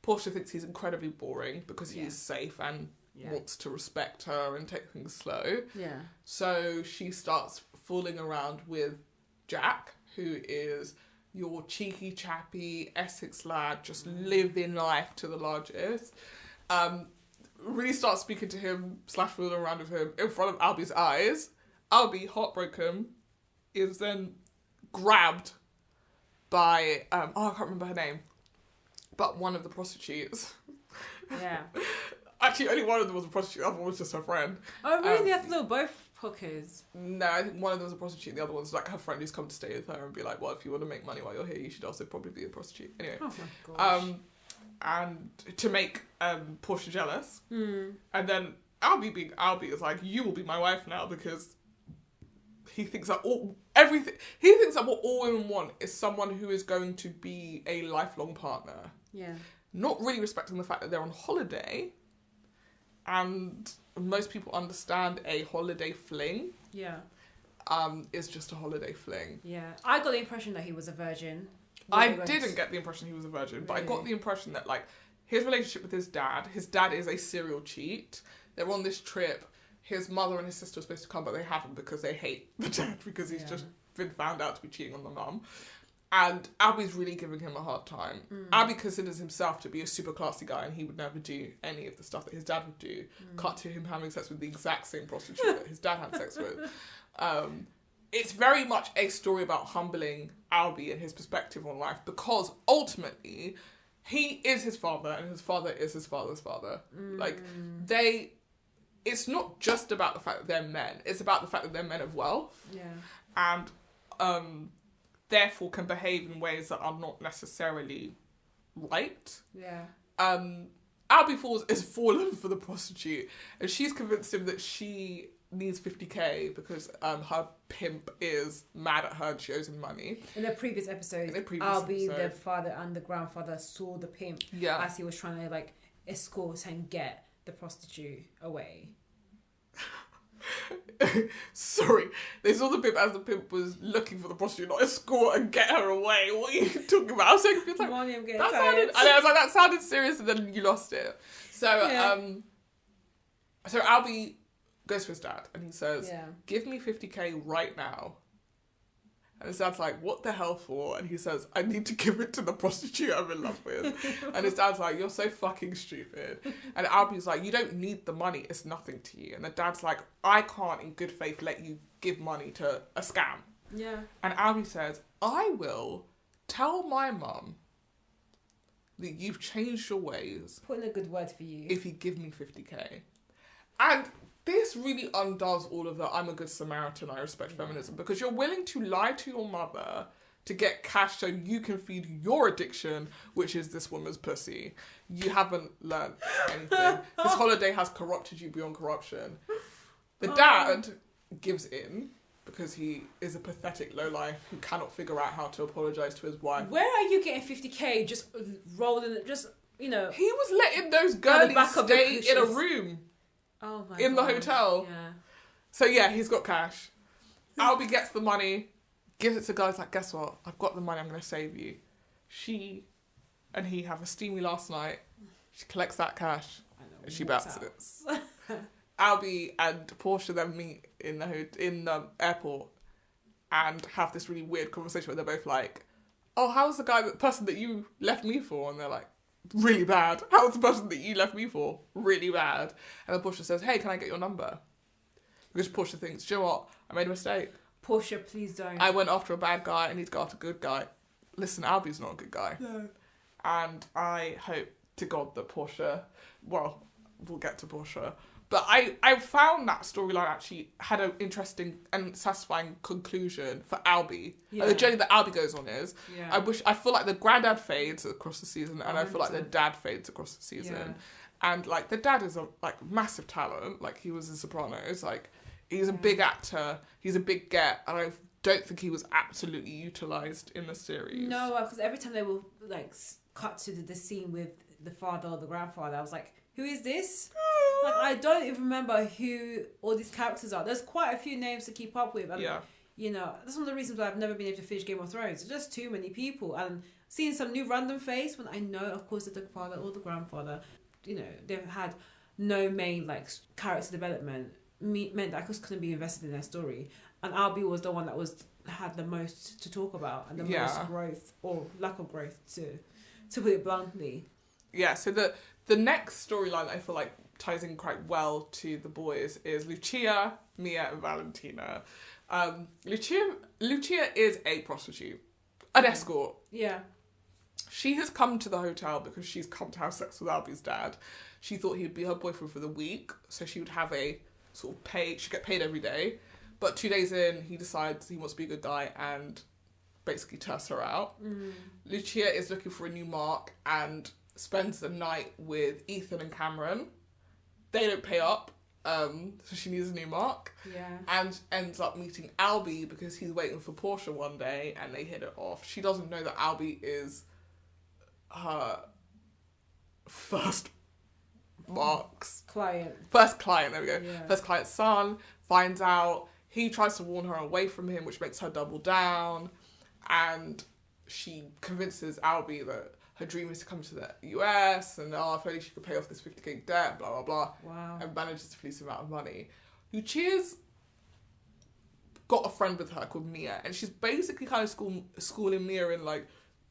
Portia thinks he's incredibly boring because he's safe and wants to respect her and take things slow. Yeah. So she starts fooling around with Jack, who is your cheeky, chappy Essex lad, just living life to the largest. Really starts speaking to him, fooling around with him in front of Albie's eyes. Albie, heartbroken, is then grabbed by, I can't remember her name, but one of the prostitutes. Yeah. Actually, only one of them was a prostitute, the other one was just her friend. Oh, really? I thought they were both hookers. No, I think one of them was a prostitute, and the other one's like her friend who's come to stay with her and be like, well, if you want to make money while you're here, you should also probably be a prostitute. Anyway. Oh my gosh. And to make Portia jealous. And then Albie being Albie is like, you will be my wife now, because he thinks that what all women want is someone who is going to be a lifelong partner. Yeah. Not really respecting the fact that they're on holiday. And most people understand a holiday fling. Yeah. Is just a holiday fling. Yeah. I got the impression that he was a virgin. I didn't get the impression he was a virgin, but I got the impression that, his relationship with his dad is a serial cheat. They're on this trip. His mother and his sister are supposed to come, but they haven't because they hate the dad because he's just been found out to be cheating on the mum. And Albie's really giving him a hard time. Albie considers himself to be a super classy guy and he would never do any of the stuff that his dad would do. Cut to him having sex with the exact same prostitute that his dad had sex with. it's very much a story about humbling Albie and his perspective on life, because ultimately he is his father and his father is his father's father. Like, it's not just about the fact that they're men, it's about the fact that they're men of wealth. Yeah. And therefore can behave in ways that are not necessarily right. Yeah. Albie is fallen for the prostitute, and she's convinced him that she needs 50k because her pimp is mad at her and she owes him money. In the previous episode, Albie, the father and the grandfather, saw the pimp as he was trying to like escort and get the prostitute away. Sorry, they saw the pimp as the pimp was looking for the prostitute, not escort and get her away. What are you talking about? I was like, Marnie, I'm getting that tired. I was like, that sounded serious, and then you lost it. So, so Albie goes to his dad and he says, give me 50k right now. And his dad's like, what the hell for? And he says, I need to give it to the prostitute I'm in love with. And his dad's like, you're so fucking stupid. And Albie's like, you don't need the money, it's nothing to you. And the dad's like, I can't in good faith let you give money to a scam. Yeah. And Albie says, I will tell my mum that you've changed your ways. Put in a good word for you. If you give me 50k. And this really undoes all of the I'm a good Samaritan, I respect feminism, because you're willing to lie to your mother to get cash so you can feed your addiction, which is this woman's pussy. You haven't learned anything. This holiday has corrupted you beyond corruption. The dad gives in because he is a pathetic lowlife who cannot figure out how to apologise to his wife. Where are you getting 50k just rolling, just, you know... He was letting those girlies stay in a room. Oh my in God. the hotel. Yeah. So yeah, he's got cash. Albie gets the money, gives it to guys like, guess what? I've got the money, I'm going to save you. She and he have a steamy last night. She collects that cash and she bounces. Albie and Portia then meet in the airport and have this really weird conversation where they're both like, oh, how's the person that you left me for? And they're like, really bad. How's the person that you left me for? Really bad. And then Portia says, hey, can I get your number? Because Portia thinks, do you know what? I made a mistake. Portia, please don't. I went after a bad guy. I need to go after a good guy. Listen, Albie's not a good guy. No. And I hope to God that Portia, well, we'll get to Portia, but I found that storyline actually had an interesting and satisfying conclusion for Albie. Yeah. Like the journey that Albie goes on is. Yeah. I feel like the granddad fades across the season, and 100%. I feel like the dad fades across the season. Yeah. And like the dad is a massive talent. Like he was in Sopranos. Like he's a big actor. He's a big get. And I don't think he was absolutely utilised in the series. No, because every time they will like cut to the scene with the father or the grandfather, I was like, who is this? Like, I don't even remember who all these characters are. There's quite a few names to keep up with. And, you know, that's one of the reasons why I've never been able to finish Game of Thrones. There's just too many people. And seeing some new random face when I know, of course, that the father or the grandfather, you know, they've had no main, like, character development meant that I just couldn't be invested in their story. And Albie was the one that had the most to talk about and the most growth or lack of growth, to put it bluntly. Yeah, so the next storyline I feel like ties in quite well to the boys is Lucia, Mia and Valentina. Lucia is a prostitute, an escort. Yeah. She has come to the hotel because she's come to have sex with Albie's dad. She thought he'd be her boyfriend for the week, so she would have a sort of she'd get paid every day. But 2 days in, he decides he wants to be a good guy and basically turfs her out. Lucia is looking for a new mark and spends the night with Ethan and Cameron. They don't pay up, so she needs a new mark. Yeah. And ends up meeting Albie because he's waiting for Portia one day and they hit it off. She doesn't know that Albie is her first client, there we go. Yeah. First client's son, finds out. He tries to warn her away from him, which makes her double down. And she convinces Albie that her dream is to come to the US and if only she could pay off this 50k debt, blah, blah, blah. Wow. And manages to fleece him out of money. Lucia's got a friend with her called Mia, and she's basically kind of schooling Mia in, like,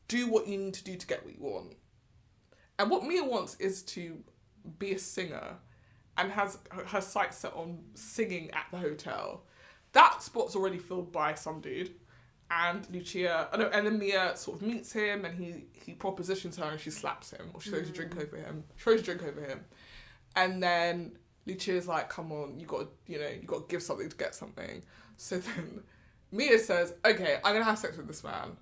do what you need to do to get what you want. And what Mia wants is to be a singer and has her sights set on singing at the hotel. that spot's already filled by some dude. And and then Mia sort of meets him, and he propositions her, and she slaps him, or she throws a drink over him. She throws a drink over him, and then Lucia's like, "Come on, you got to give something to get something." So then Mia says, "Okay, I'm gonna have sex with this man,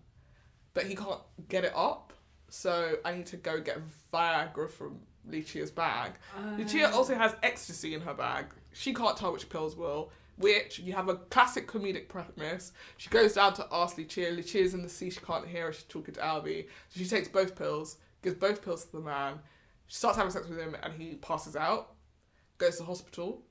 but he can't get it up, so I need to go get Viagra from Lucia's bag." Lucia also has ecstasy in her bag. She can't tell which pills will. Which, you have a classic comedic premise. She goes down to ask Lucia. Lucia's in the sea, she can't hear her, she's talking to Albie. So she takes both pills, gives both pills to the man. She starts having sex with him and he passes out, goes to the hospital.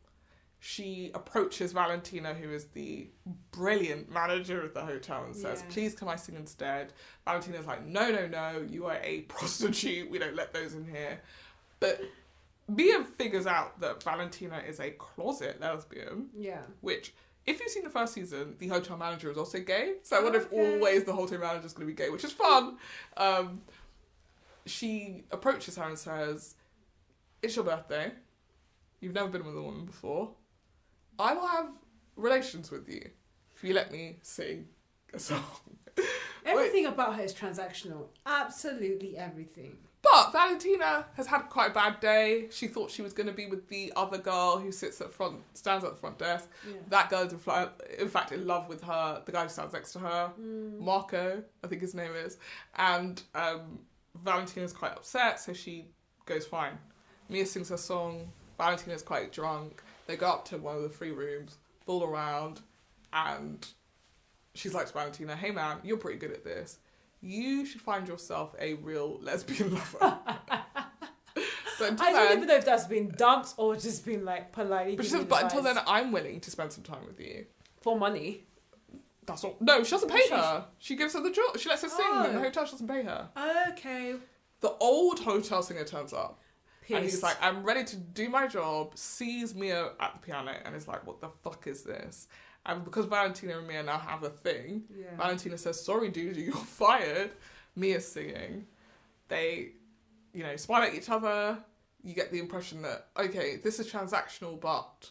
She approaches Valentina, who is the brilliant manager of the hotel, and says, "Please, can I sing instead?" Valentina's like, no, you are a prostitute, we don't let those in here. But Mia figures out that Valentina is a closet lesbian. Yeah. Which, if you've seen the first season, the hotel manager is also gay. So I wonder if always the hotel manager is going to be gay, which is fun. She approaches her and says, "It's your birthday. You've never been with a woman before. I will have relations with you if you let me sing a song." Everything about her is transactional. Absolutely everything. But Valentina has had quite a bad day. She thought she was going to be with the other girl who stands at the front desk. Yeah. That girl is in fact in love with her, the guy who stands next to her, Marco, I think his name is. And Valentina's quite upset, so she goes fine. Mia sings her song. Valentina's quite drunk. They go up to one of the free rooms, fool around, and she's like to Valentina, "Hey man, you're pretty good at this. You should find yourself a real lesbian lover." I don't even know if that's been dumped or just been like politely. But until then, I'm willing to spend some time with you for money. That's not. No, she doesn't pay her. She gives her the job. She lets her sing in the hotel. She doesn't pay her. Okay. The old hotel singer turns up. Pissed. And he's like, "I'm ready to do my job." Sees Mia at the piano and is like, "What the fuck is this?" And because Valentina and Mia now have a thing, Valentina says, "Sorry, dude, you're fired." Mia's singing. They, smile at each other. You get the impression that, okay, this is transactional, but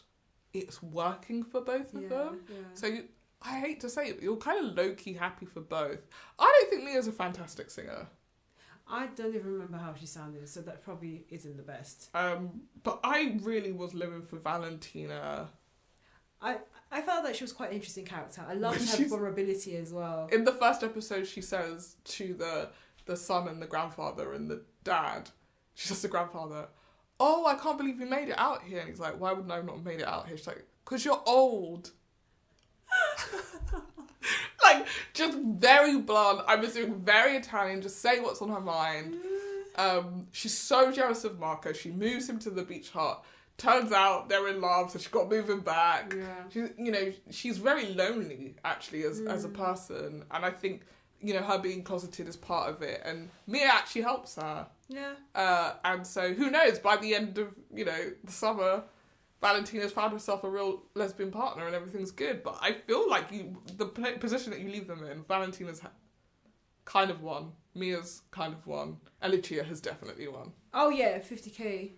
it's working for both of them. Yeah. So I hate to say it, but you're kind of low-key happy for both. I don't think Mia's a fantastic singer. I don't even remember how she sounded, so that probably isn't the best. But I really was living for Valentina. I felt that she was quite an interesting character. I loved her vulnerability as well. In the first episode, she says to the son and the grandfather and the dad, she says to the grandfather, "Oh, I can't believe you made it out here." And he's like, "Why wouldn't I have not made it out here?" She's like, "'Cause you're old." Like, just very blunt. I'm assuming very Italian. Just say what's on her mind. She's so jealous of Marco. She moves him to the beach hut. Turns out they're in love, so she got moving back. Yeah. She's very lonely actually as a person, and I think her being closeted is part of it. And Mia actually helps her. Yeah. And so who knows? By the end of the summer, Valentina's found herself a real lesbian partner, and everything's good. But I feel like the position that you leave them in, Valentina's kind of won, Mia's kind of won, and Lucia has definitely won. Oh yeah, 50k.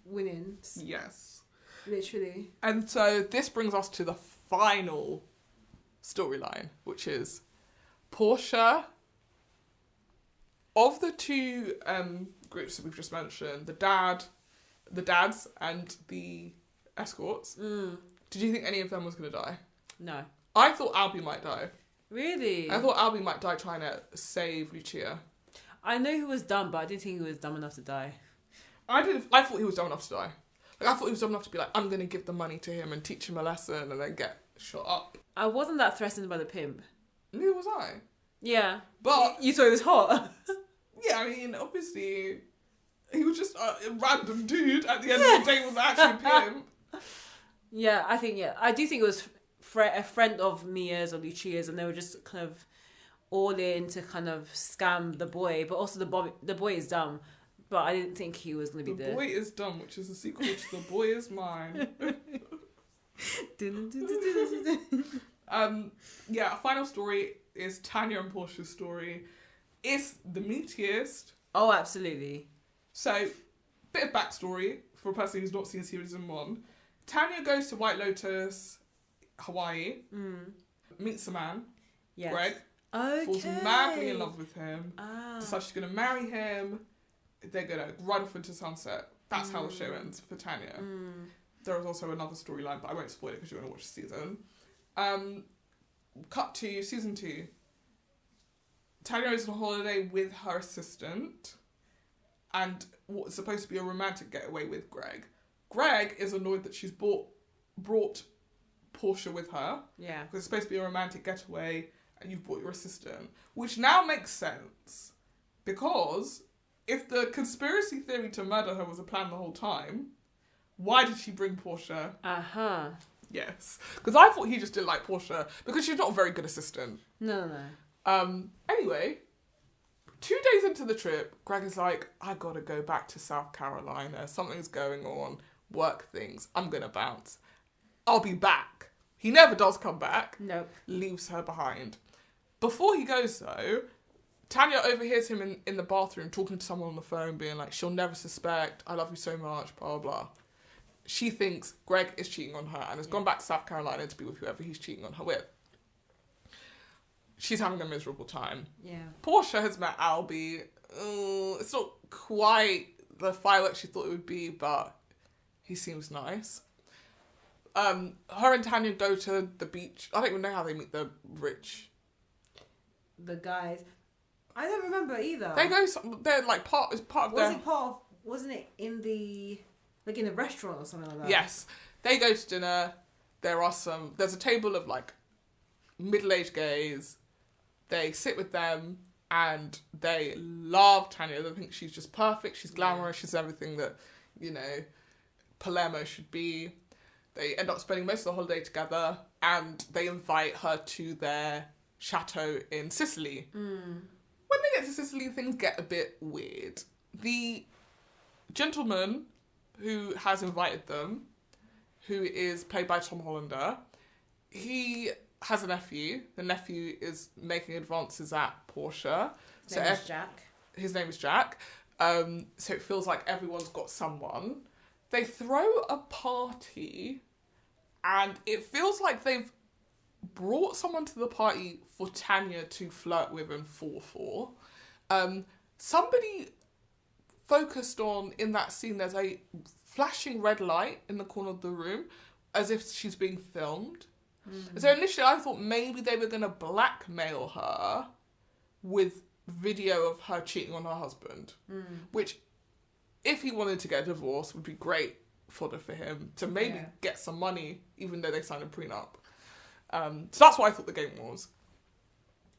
Winnings. Yes. Literally. And so this brings us to the final storyline, which is Portia. Of the two groups that we've just mentioned, the dads and the escorts, did you think any of them was going to die? No. I thought Albie might die. Really? I thought Albie might die trying to save Lucia. I know he was dumb, but I didn't think he was dumb enough to die. I thought he was dumb enough to die. Like, I thought he was dumb enough to be like, "I'm going to give the money to him and teach him a lesson," and then get shot up. I wasn't that threatened by the pimp. Neither was I. Yeah. But you thought he was hot. Yeah, I mean, obviously, he was just a random dude at the end of the day, was actually a pimp. Yeah, I do think it was a friend of Mia's or Lucia's, and they were just kind of all in to kind of scam the boy, but also the boy is dumb. But I didn't think he was going to be The Boy Is Dumb, which is a sequel to The Boy Is Mine. A final story is Tanya and Portia's story. It's the meatiest. Oh, absolutely. So, bit of backstory for a person who's not seen season 1. Tanya goes to White Lotus. Hawaii, meets a man, Yes. Greg, Okay. falls madly in love with him, Ah. decides she's going to marry him, they're going to run off into sunset. That's how the show ends for Tanya. There is also another storyline, but I won't spoil it because you're going to watch the season. Cut to season 2. Tanya is on holiday with her assistant and what's supposed to be a romantic getaway with Greg. Greg is annoyed that she's brought Portia with her. Yeah. Because it's supposed to be a romantic getaway and you've brought your assistant. Which now makes sense. Because if the conspiracy theory to murder her was a plan the whole time, why did she bring Portia? Uh-huh. Yes. Because I thought he just didn't like Portia because she's not a very good assistant. No. Anyway, 2 days into the trip, Greg is like, I gotta go back to South Carolina. Something's going on. Work things. I'm gonna bounce. I'll be back. He never does come back. Nope. Leaves her behind. Before he goes, though, Tanya overhears him in the bathroom talking to someone on the phone, being like, she'll never suspect. I love you so much, blah, blah, blah. She thinks Greg is cheating on her and has gone back to South Carolina to be with whoever he's cheating on her with. She's having a miserable time. Yeah. Portia has met Albie. It's not quite the fireworks she thought it would be, but he seems nice. Her and Tanya go to the beach. I don't even know how they meet the rich. The guys. I don't remember either. They go. They're like part of their. Wasn't it in the restaurant or something like that? Yes, they go to dinner. There's a table of like middle-aged gays. They sit with them and they love Tanya. They think she's just perfect. She's glamorous. She's everything that, Palermo should be. They end up spending most of the holiday together and they invite her to their chateau in Sicily. When they get to Sicily, things get a bit weird. The gentleman who has invited them, who is played by Tom Hollander, he has a nephew. The nephew is making advances at Portia. His name is Jack. His name is Jack. So it feels like everyone's got someone. They throw a party and it feels like they've brought someone to the party for Tanya to flirt with and fall for. Somebody focused on, in that scene, there's a flashing red light in the corner of the room as if she's being filmed. So initially I thought maybe they were going to blackmail her with video of her cheating on her husband, which, if he wanted to get a divorce, would be great fodder for him to maybe get some money, even though they signed a prenup. So that's what I thought the game was.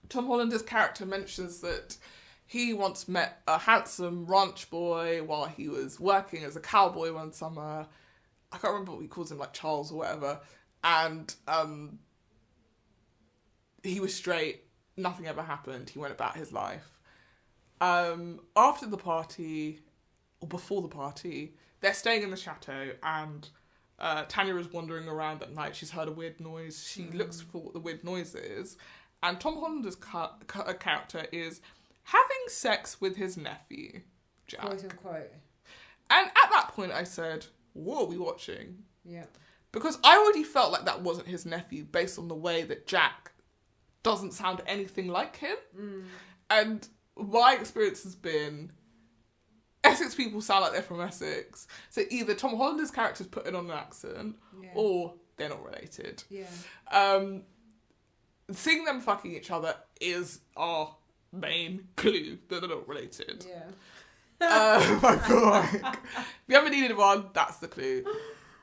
Tom Hollander's character mentions that he once met a handsome ranch boy while he was working as a cowboy one summer. I can't remember what he calls him, like Charles or whatever. And he was straight. Nothing ever happened. He went about his life. After the party, or before the party, they're staying in the chateau and Tanya is wandering around at night. She's heard a weird noise. She looks for what the weird noise is. And Tom Hollander's character is having sex with his nephew, Jack. Quote unquote. And at that point I said, what are we watching? Yeah. Because I already felt like that wasn't his nephew based on the way that Jack doesn't sound anything like him. And my experience has been Essex people sound like they're from Essex. So either Tom Hollander's character's putting on an accent or they're not related. Yeah. Seeing them fucking each other is our main clue that they're not related. Yeah. Oh my god. If you ever needed one, that's the clue.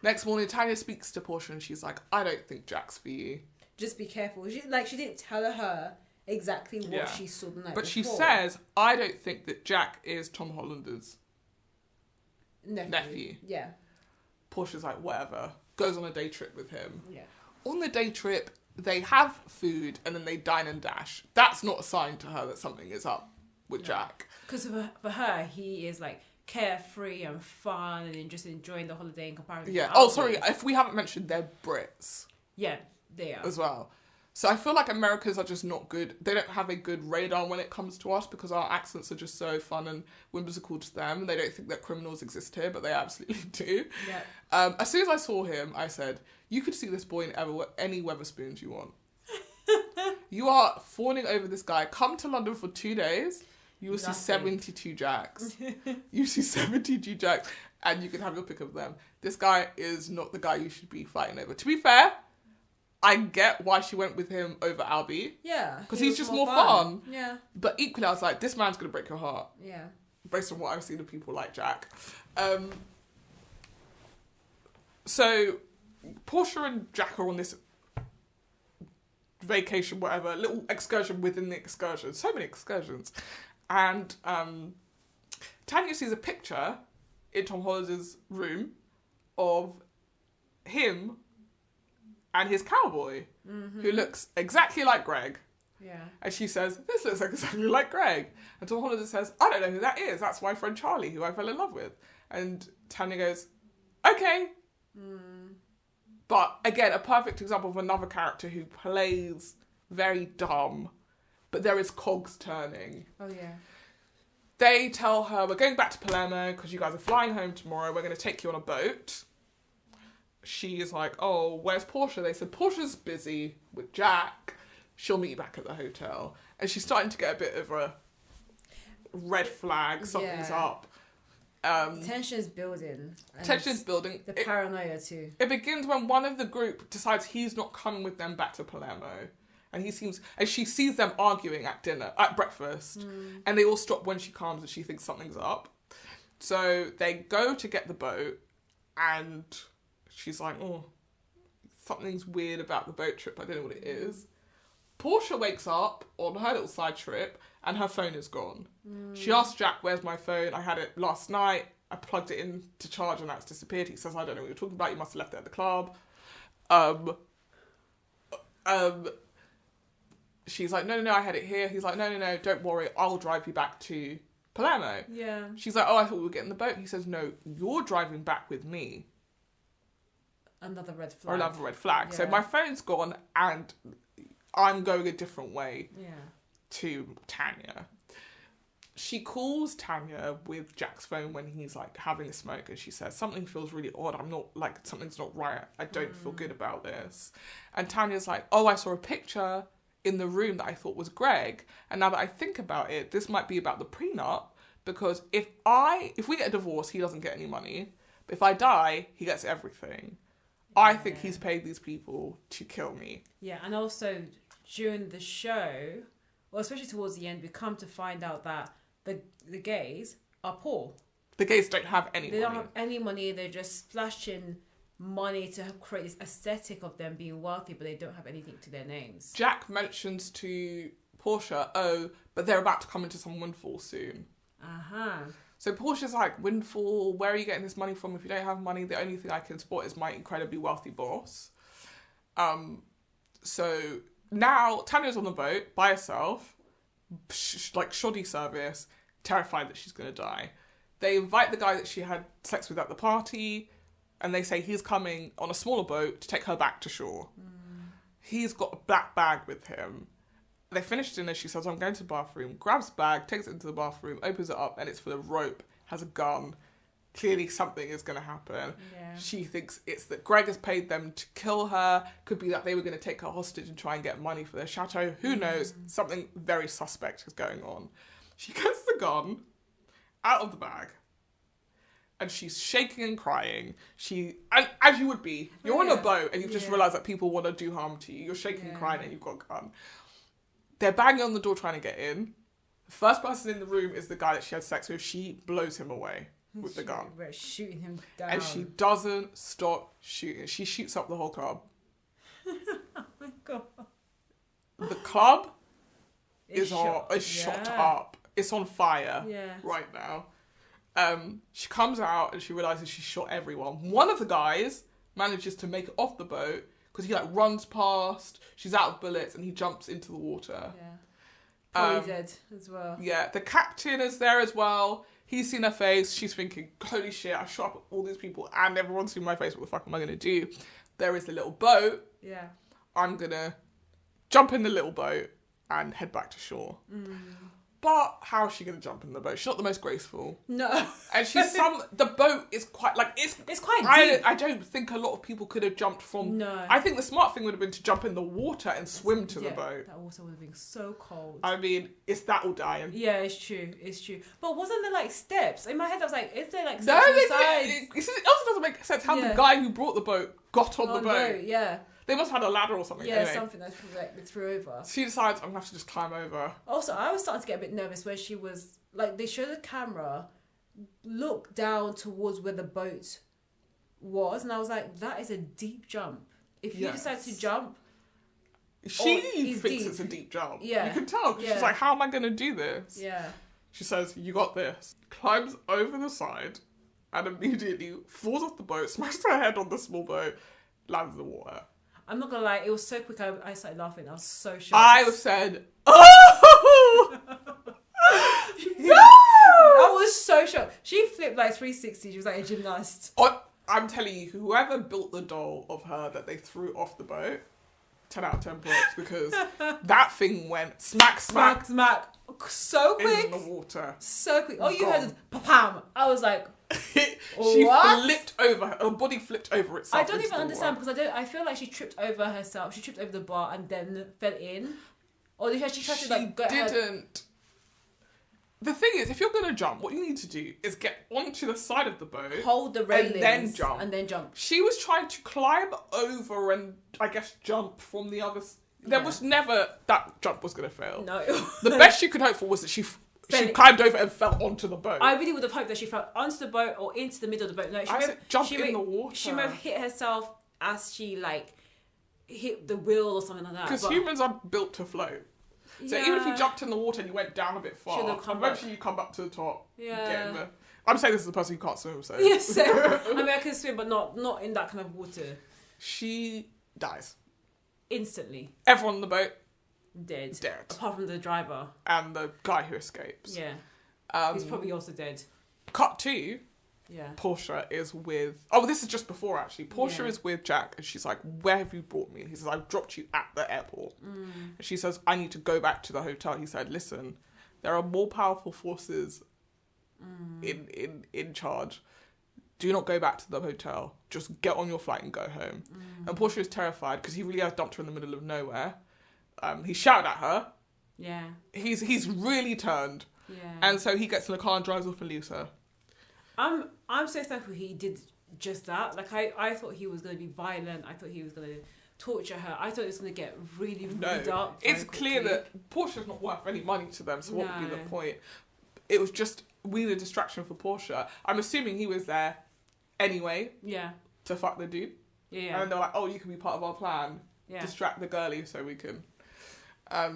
Next morning, Tanya speaks to Portia and she's like, I don't think Jack's for you. Just be careful. She didn't tell her exactly what she saw the night But before. she says, I don't think that Jack is Tom Hollander's nephew. Yeah. Portia's like, whatever. Goes on a day trip with him. Yeah. On the day trip, they have food and then they dine and dash. That's not a sign to her that something is up with Jack. Because for her, he is like carefree and fun and just enjoying the holiday in comparison. Yeah. to Oh, ours. sorry. If we haven't mentioned, they're Brits. Yeah, they are. As well. So I feel like Americans are just not good. They don't have a good radar when it comes to us because our accents are just so fun and whimsical to them. They don't think that criminals exist here, but they absolutely do. Yeah. As soon as I saw him, I said, you could see this boy in any Weatherspoons you want. You are fawning over this guy. Come to London for 2 days. You will see 72 Jacks. You see 72 Jacks and you can have your pick of them. This guy is not the guy you should be fighting over. To be fair, I get why she went with him over Albie. Yeah. Because he's just more fun. Yeah. But equally, I was like, this man's going to break your heart. Yeah. Based on what I've seen of people like Jack. So, Portia and Jack are on this vacation, whatever, little excursion within the excursion. So many excursions. And Tanya sees a picture in Tom Holland's room of him and his cowboy, who looks exactly like Greg. Yeah. And she says, this looks exactly like Greg. And Tom Holland says, I don't know who that is. That's my friend Charlie, who I fell in love with. And Tanya goes, okay. But again, a perfect example of another character who plays very dumb, but there is cogs turning. Oh, yeah. They tell her, we're going back to Palermo because you guys are flying home tomorrow. We're going to take you on a boat. She is like, oh, where's Portia? They said, Portia's busy with Jack. She'll meet you back at the hotel. And she's starting to get a bit of a red flag. Something's up. Tension's building. Tension's building. The paranoia too. It begins when one of the group decides he's not coming with them back to Palermo. And she sees them arguing at breakfast. And they all stop when she comes and she thinks something's up. So they go to get the boat and she's like, oh, something's weird about the boat trip. I don't know what it is. Portia wakes up on her little side trip and her phone is gone. She asks Jack, where's my phone? I had it last night. I plugged it in to charge and now it's disappeared. He says, I don't know what you're talking about. You must have left it at the club. She's like, no, I had it here. He's like, no, don't worry. I'll drive you back to Palermo. Yeah. She's like, oh, I thought we were getting the boat. He says, no, you're driving back with me. Another red flag. Or another red flag. Yeah. So my phone's gone and I'm going a different way to Tanya. She calls Tanya with Jack's phone when he's like having a smoke and she says, something feels really odd. I'm not like, something's not right. I don't feel good about this. And Tanya's like, oh, I saw a picture in the room that I thought was Greg. And now that I think about it, this might be about the prenup because if we get a divorce, he doesn't get any money. But if I die, he gets everything. I think he's paid these people to kill me. Yeah, and also during the show, well, especially towards the end, we come to find out that the gays are poor. The gays don't have any money. They don't have any money. They're just splashing money to create this aesthetic of them being wealthy, but they don't have anything to their names. Jack mentions to Portia, oh, but they're about to come into some windfall soon. So Portia's like, windfall, where are you getting this money from? If you don't have money, the only thing I can support is my incredibly wealthy boss. So now Tanya's on the boat by herself, like shoddy service, terrified that she's going to die. They invite the guy that she had sex with at the party, and they say he's coming on a smaller boat to take her back to shore. He's got a black bag with him. They finish dinner, she says, I'm going to the bathroom, grabs the bag, takes it into the bathroom, opens it up, and it's full of rope, has a gun. Clearly something is going to happen. Yeah. She thinks it's that Greg has paid them to kill her. Could be that they were going to take her hostage and try and get money for their chateau. Who knows? Something very suspect is going on. She gets the gun out of the bag. And she's shaking and crying. And as you would be, you're on a boat and you've just realised that people want to do harm to you. You're shaking and crying and you've got a gun. They're banging on the door trying to get in. The first person in the room is the guy that she had sex with. She blows him away with the gun. We're shooting him down. And she doesn't stop shooting. She shoots up the whole club. Oh my God. The club is shot up. It's on fire right now. She comes out and she realises she shot everyone. One of the guys manages to make it off the boat because he like runs past. She's out of bullets and he jumps into the water. Yeah. Probably dead as well. Yeah, the captain is there as well. He's seen her face. She's thinking, holy shit, I shot up all these people and everyone's seen my face. What the fuck am I going to do? There is a little boat. Yeah. I'm going to jump in the little boat and head back to shore. But how is she going to jump in the boat? She's not the most graceful. No. And the boat is quite, like, it's quite deep. I don't think a lot of people could have jumped from. No. I think the smart thing would have been to jump in the water and swim to the boat. That water would have been so cold. I mean, it's that or dying. Yeah, it's true. But wasn't there like steps? In my head, I was like, is there like No, steps on the sides? it also doesn't make sense how the guy who brought the boat got on the boat. No, yeah. They must have had a ladder or something. Yeah, anyway. something that's like they threw over. She decides, I'm going to have to just climb over. Also, I was starting to get a bit nervous where she was, like, they showed the camera look down towards where the boat was, and I was like, that is a deep jump. If you decide to jump... She thinks it's a deep jump. Yeah. You can tell, because she's like, how am I going to do this? Yeah. She says, you got this. Climbs over the side, and immediately falls off the boat, smashes her head on the small boat, lands in the water. I'm not gonna lie, it was so quick. I started laughing. I was so shocked. I said, "Oh, no!" I was so shocked. She flipped like 360. She was like a gymnast. I'm telling you, whoever built the doll of her that they threw off the boat, 10 out of 10 props, because that thing went smack, so quick in the water. So quick. All you heard is pa-pam. I was like, she flipped over. Her body flipped over itself. I don't even understand because I feel like she tripped over herself. She tripped over the bar and then fell in, or did she tried to like get didn't. The thing is, if you're gonna jump, what you need to do is get onto the side of the boat, hold the railings, and then jump. She was trying to climb over and I guess jump from the other. There was never that jump was gonna fail. No. The best she could hope for was that she climbed over and fell onto the boat. I really would have hoped that she fell onto the boat or into the middle of the boat. No, jump in the water. She may have hit herself as she like hit the wheel or something like that. Because humans are built to float. So even if you jumped in the water and you went down a bit far, eventually you come back to the top. Yeah. I'm saying this is a person who can't swim, so. Yes. I mean, I can swim, but not in that kind of water. She dies. Instantly. Everyone on the boat. Dead. Apart from the driver. And the guy who escapes. Yeah. He's probably also dead. Cut to. Yeah. Portia is with... Oh, this is just before, actually. Portia is with Jack, and she's like, where have you brought me? And he says, I've dropped you at the airport. And she says, I need to go back to the hotel. He said, listen, there are more powerful forces in charge. Do not go back to the hotel. Just get on your flight and go home. And Portia is terrified, because he really has dumped her in the middle of nowhere. He shouted at her. Yeah. He's really turned. Yeah. And so he gets in the car and drives off and leaves her. I'm so thankful he did just that. Like I thought he was going to be violent. I thought he was going to torture her. I thought it was going to get really dark. It's clear that Portia's not worth any money to them. So what would be the point? It was just really a distraction for Portia. I'm assuming he was there anyway. Yeah. To fuck the dude. Yeah. And they're like, oh, you can be part of our plan. Yeah. Distract the girlie so we can. I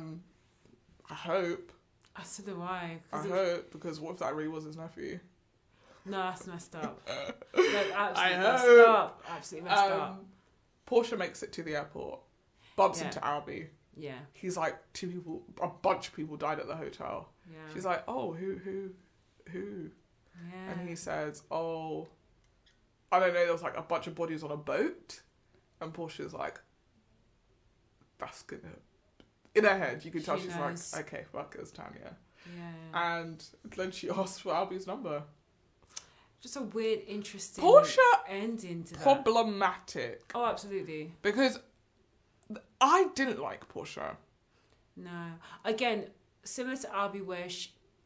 hope. So do I. I hope, because what if that really was his nephew? No, that's messed up. Like, absolutely messed up. Absolutely messed up. Portia makes it to the airport, bumps into Albie. Yeah. He's like, a bunch of people died at the hotel. Yeah. She's like, oh, who? Yeah. And he says, oh, I don't know, there was like a bunch of bodies on a boat. And Portia's like, that's gonna... In her head, you can tell she's like, okay, fuck, it's Tanya. Yeah. And then she asks for Albie's number. Just a weird, interesting Portia ending to that. Problematic. Oh, absolutely. Because I didn't like Portia. No. Again, similar to Albie, where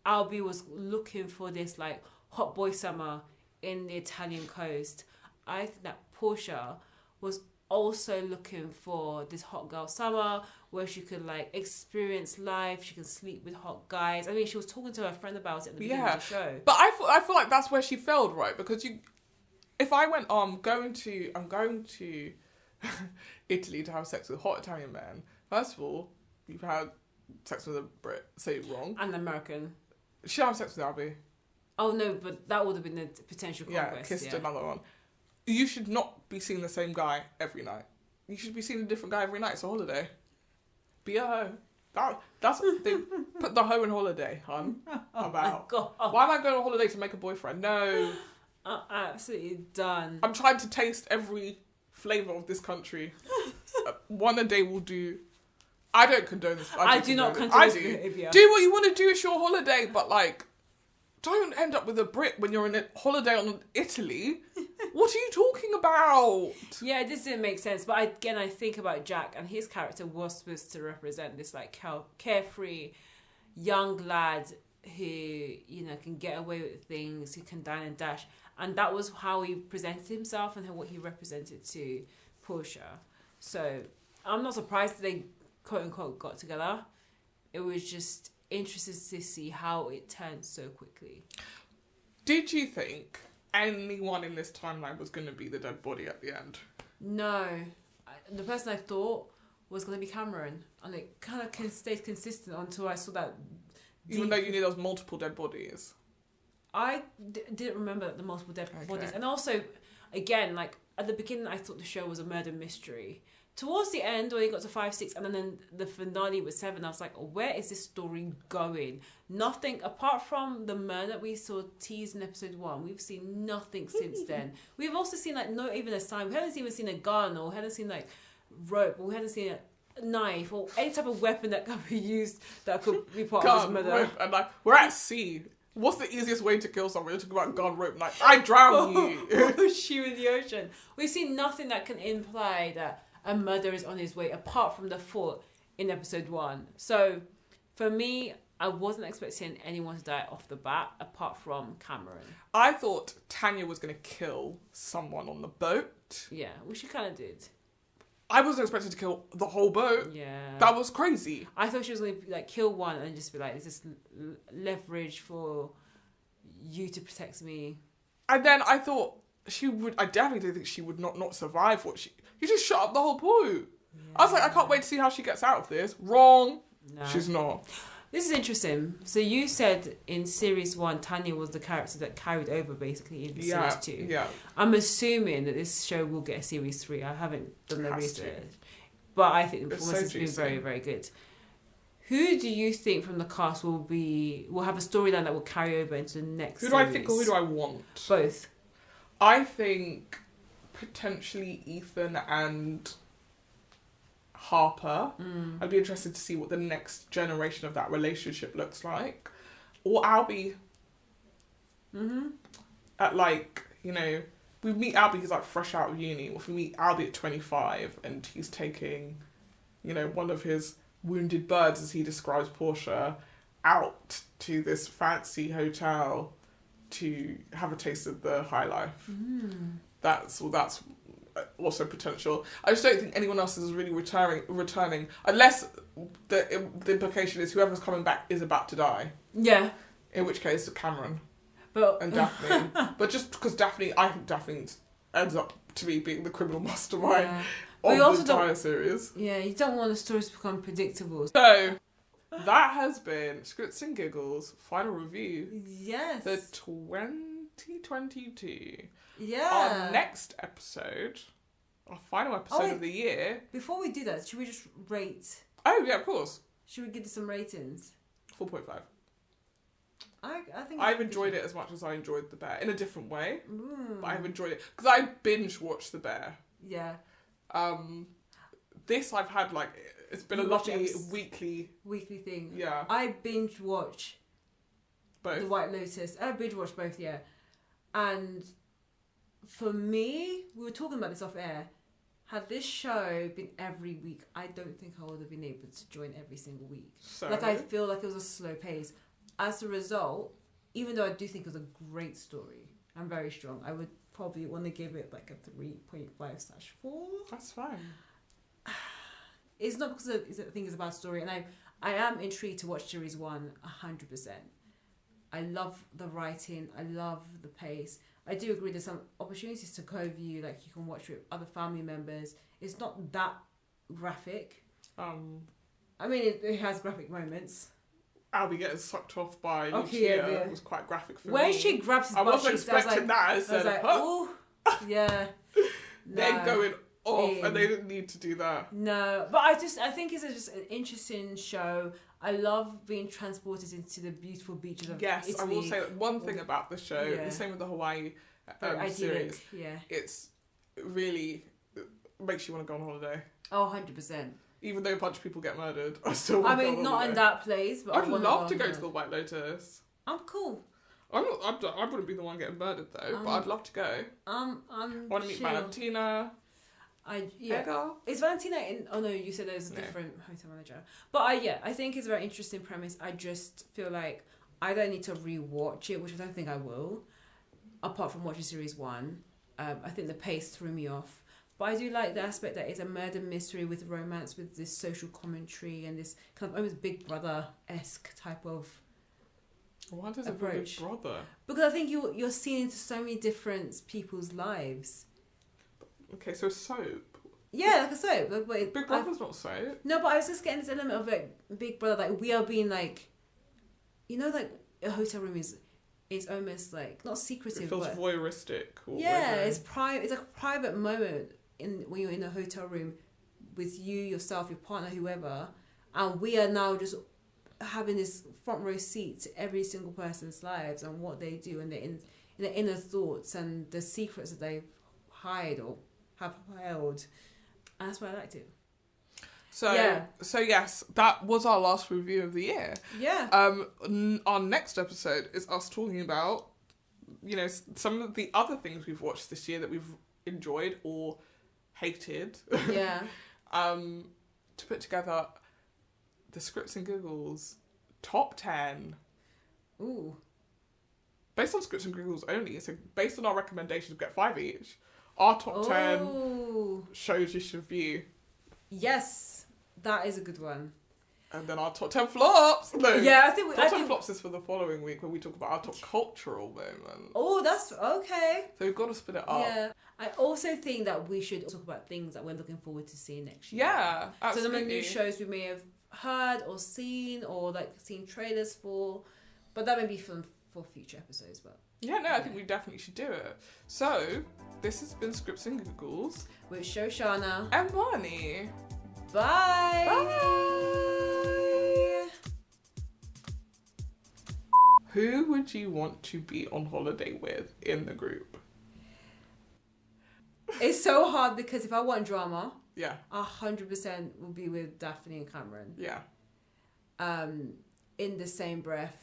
Albie was looking for this like hot boy summer in the Italian coast. I think that Portia was also looking for this hot girl summer where she could like experience life, she can sleep with hot guys. I mean, she was talking to her friend about it at the beginning of the show. But I feel like that's where she failed, right? Because if I went, I'm going to Italy to have sex with hot Italian men. First of all, you've had sex with a Brit, say it wrong. And an American. She have sex with Albie. Oh no, but that would have been the potential conquest. Yeah, kissed another one. You should not be seeing the same guy every night. You should be seeing a different guy every night. It's a holiday. Be a hoe. That's what they put the hoe in holiday, hun. About. Why am I going on holiday to make a boyfriend? No. I'm absolutely done. I'm trying to taste every flavour of this country. One a day will do I don't condone this. I do not condone this behaviour. Do what you want to do. It's your holiday, but like, don't end up with a Brit when you're on a holiday on Italy. What are you talking about? Yeah, this didn't make sense. But I think about Jack, and his character was supposed to represent this like carefree young lad who, you know, can get away with things, who can dine and dash. And that was how he presented himself and what he represented to Portia. So I'm not surprised they quote unquote got together. It was just interesting to see how it turned so quickly. Did you think anyone in this timeline was going to be the dead body at the end? No. The person I thought was going to be Cameron. And it kind of stayed consistent until I saw that. Even though you knew there was multiple dead bodies? I didn't remember the multiple dead bodies. And also, again, like, at the beginning I thought the show was a murder mystery. Towards the end, when it got to 5, 6, and then the finale was 7, I was like, where is this story going? Nothing, apart from the murder we saw teased in episode 1, we've seen nothing since then. We've also seen, like, not even a sign. We haven't even seen a gun, or we haven't seen, like, rope, or we haven't seen a knife, or any type of weapon that can be used that could be part of this murder. Rope, and, like, we're at sea. What's the easiest way to kill someone? You're talking about gun, rope, like, I drown you. Or push you in the ocean. We've seen nothing that can imply that a murder is on his way, apart from the thought in episode 1. So, for me, I wasn't expecting anyone to die off the bat, apart from Cameron. I thought Tanya was going to kill someone on the boat. Yeah, which she kind of did. I wasn't expecting to kill the whole boat. Yeah. That was crazy. I thought she was going to like kill one and just be like, "Is this leverage for you to protect me?" And then I thought she would. I definitely didn't think she would not survive what she. You just shut up the whole boat. Yeah. I was like, I can't wait to see how she gets out of this. Wrong. No. She's not. This is interesting. So you said in series 1, Tanya was the character that carried over basically in series 2. Yeah. I'm assuming that this show will get a series 3. I haven't done the research, but I think the performance has been very, very good. Who do you think from the cast will have a storyline that will carry over into the next series? Who do I think or who do I want? Both. I think potentially Ethan and Harper. I'd be interested to see what the next generation of that relationship looks like. Or Albie. At like, you know, we meet Albie, he's like fresh out of uni. Or if we meet Albie at 25 and he's taking, you know, one of his wounded birds, as he describes Portia, out to this fancy hotel to have a taste of the high life. That's also potential. I just don't think anyone else is really returning unless the implication is whoever's coming back is about to die. Yeah. In which case, Cameron and Daphne. But just because I think Daphne ends up to me being the criminal mastermind of the entire series. Yeah, you don't want the stories to become predictable. So, that has been Scripts and Giggles final review. Yes. The 2022. Yeah. Our next episode, our final episode of the year. Before we do that, should we just rate? Oh, yeah, of course. Should we give it some ratings? 4.5. I think I've enjoyed it as much as I enjoyed The Bear in a different way. But I've enjoyed it because I binge watched The Bear. Yeah. This I've had like it's been a lovely weekly thing. Yeah. I binge watch both. The White Lotus. I binge watch both. Yeah. And for me, we were talking about this off air. Had this show been every week, I don't think I would have been able to join every single week. So, like I feel like it was a slow pace. As a result, even though I do think it was a great story, I'm very strong. I would probably want to give it like a 3.5/4. That's fine. It's not because I think it's a bad story, and I am intrigued to watch series 1 100%. I love the writing. I love the pace. I do agree there's some opportunities to co-view, like you can watch with other family members. It's not that graphic. I mean, it has graphic moments. Albie getting sucked off by Lucia was quite graphic for me. When she grabs his butt, I wasn't expecting that. I was like, oh, yeah. They're going off, and they didn't need to do that. No, but I think it's just an interesting show. I love being transported into the beautiful beaches of Italy. I will say that one thing about the show, the same with the Hawaii series, it's really makes you want to go on holiday. Oh, 100%. Even though a bunch of people get murdered, I still I want to go mean, on not in holiday. that place, but I'd I wanna love to on go there. to the White Lotus. I'm cool. I wouldn't be the one getting murdered though, but I'd love to go. I want to meet chill. Valentina. Edgar. Is Valentina in? Oh no, you said there's a different hotel manager. But I think it's a very interesting premise. I just feel like I don't need to rewatch it, which I don't think I will. Apart from watching series 1, I think the pace threw me off. But I do like the aspect that it's a murder mystery with romance, with this social commentary and this kind of almost Big Brother-esque type of Why does it approach. Big Brother? Because I think you're seeing into so many different people's lives. Okay, so soap. Yeah, like a soap. But Big Brother's not soap. No, but I was just getting this element of like Big Brother, like we are being like, like a hotel room is almost like not secretive, It feels but voyeuristic. yeah, it's It's a private moment when you're in a hotel room with you, yourself, your partner, whoever, and we are now just having this front row seat to every single person's lives and what they do and their inner thoughts and the secrets that they hide or have held. And that's why I liked it. So yes, that was our last review of the year. Yeah. Our next episode is us talking about, some of the other things we've watched this year that we've enjoyed or hated. Yeah. To put together the Scripts and Giggles top 10. Ooh. Based on Scripts and Giggles only, so based on our recommendations, we get 5 each. Our top 10 shows you should view. Yes, that is a good one. And then our top 10 flops. No, yeah, I think top 10 flops is for the following week when we talk about our top cultural moments. Oh, that's okay. So we've got to split it up. Yeah, I also think that we should talk about things that we're looking forward to seeing next year. Yeah, absolutely. So some of the new shows we may have heard or seen or like seen trailers for, but that may be for future episodes. But yeah, I think we definitely should do it. So this has been Scripts and Giggles with Shoshanna and Marnie. Bye. Bye. Who would you want to be on holiday with in the group? It's so hard because if I want drama, 100% will be with Daphne and Cameron. Yeah. In the same breath,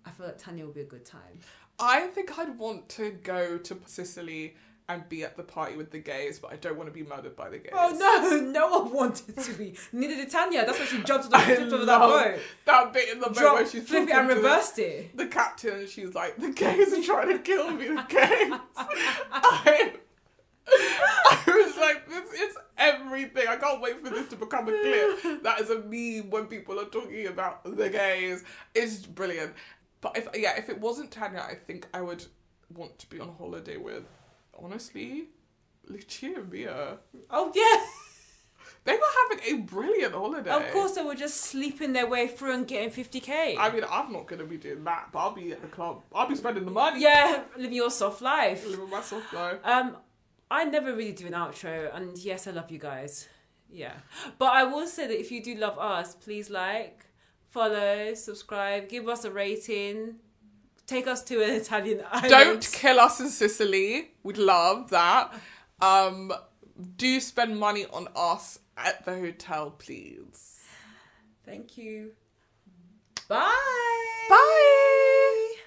I feel like Tanya will be a good time. I think I'd want to go to Sicily and be at the party with the gays, but I don't want to be murdered by the gays. Oh no one wanted to be. Neither did Tanya. That's why she jumped on the that boat. That bit in the boat where she's flipped it and reversed it. The captain, and she's like, the gays are trying to kill me, the gays. I was like, this is everything. I can't wait for this to become a clip. That is a meme when people are talking about the gays. It's brilliant. But if it wasn't Tanya, I think I would want to be on holiday with, honestly, Lucia and Mia. Oh yeah. They were having a brilliant holiday. Of course, they were just sleeping their way through and getting 50k. I mean, I'm not going to be doing that, but I'll be at the club. I'll be spending the money. Yeah, living your soft life. Living my soft life. I never really do an outro, and yes, I love you guys. Yeah. But I will say that if you do love us, please like, follow, subscribe, give us a rating, take us to an Italian island. Don't kill us in Sicily. We'd love that. Do spend money on us at the hotel, please. Thank you. Bye. Bye.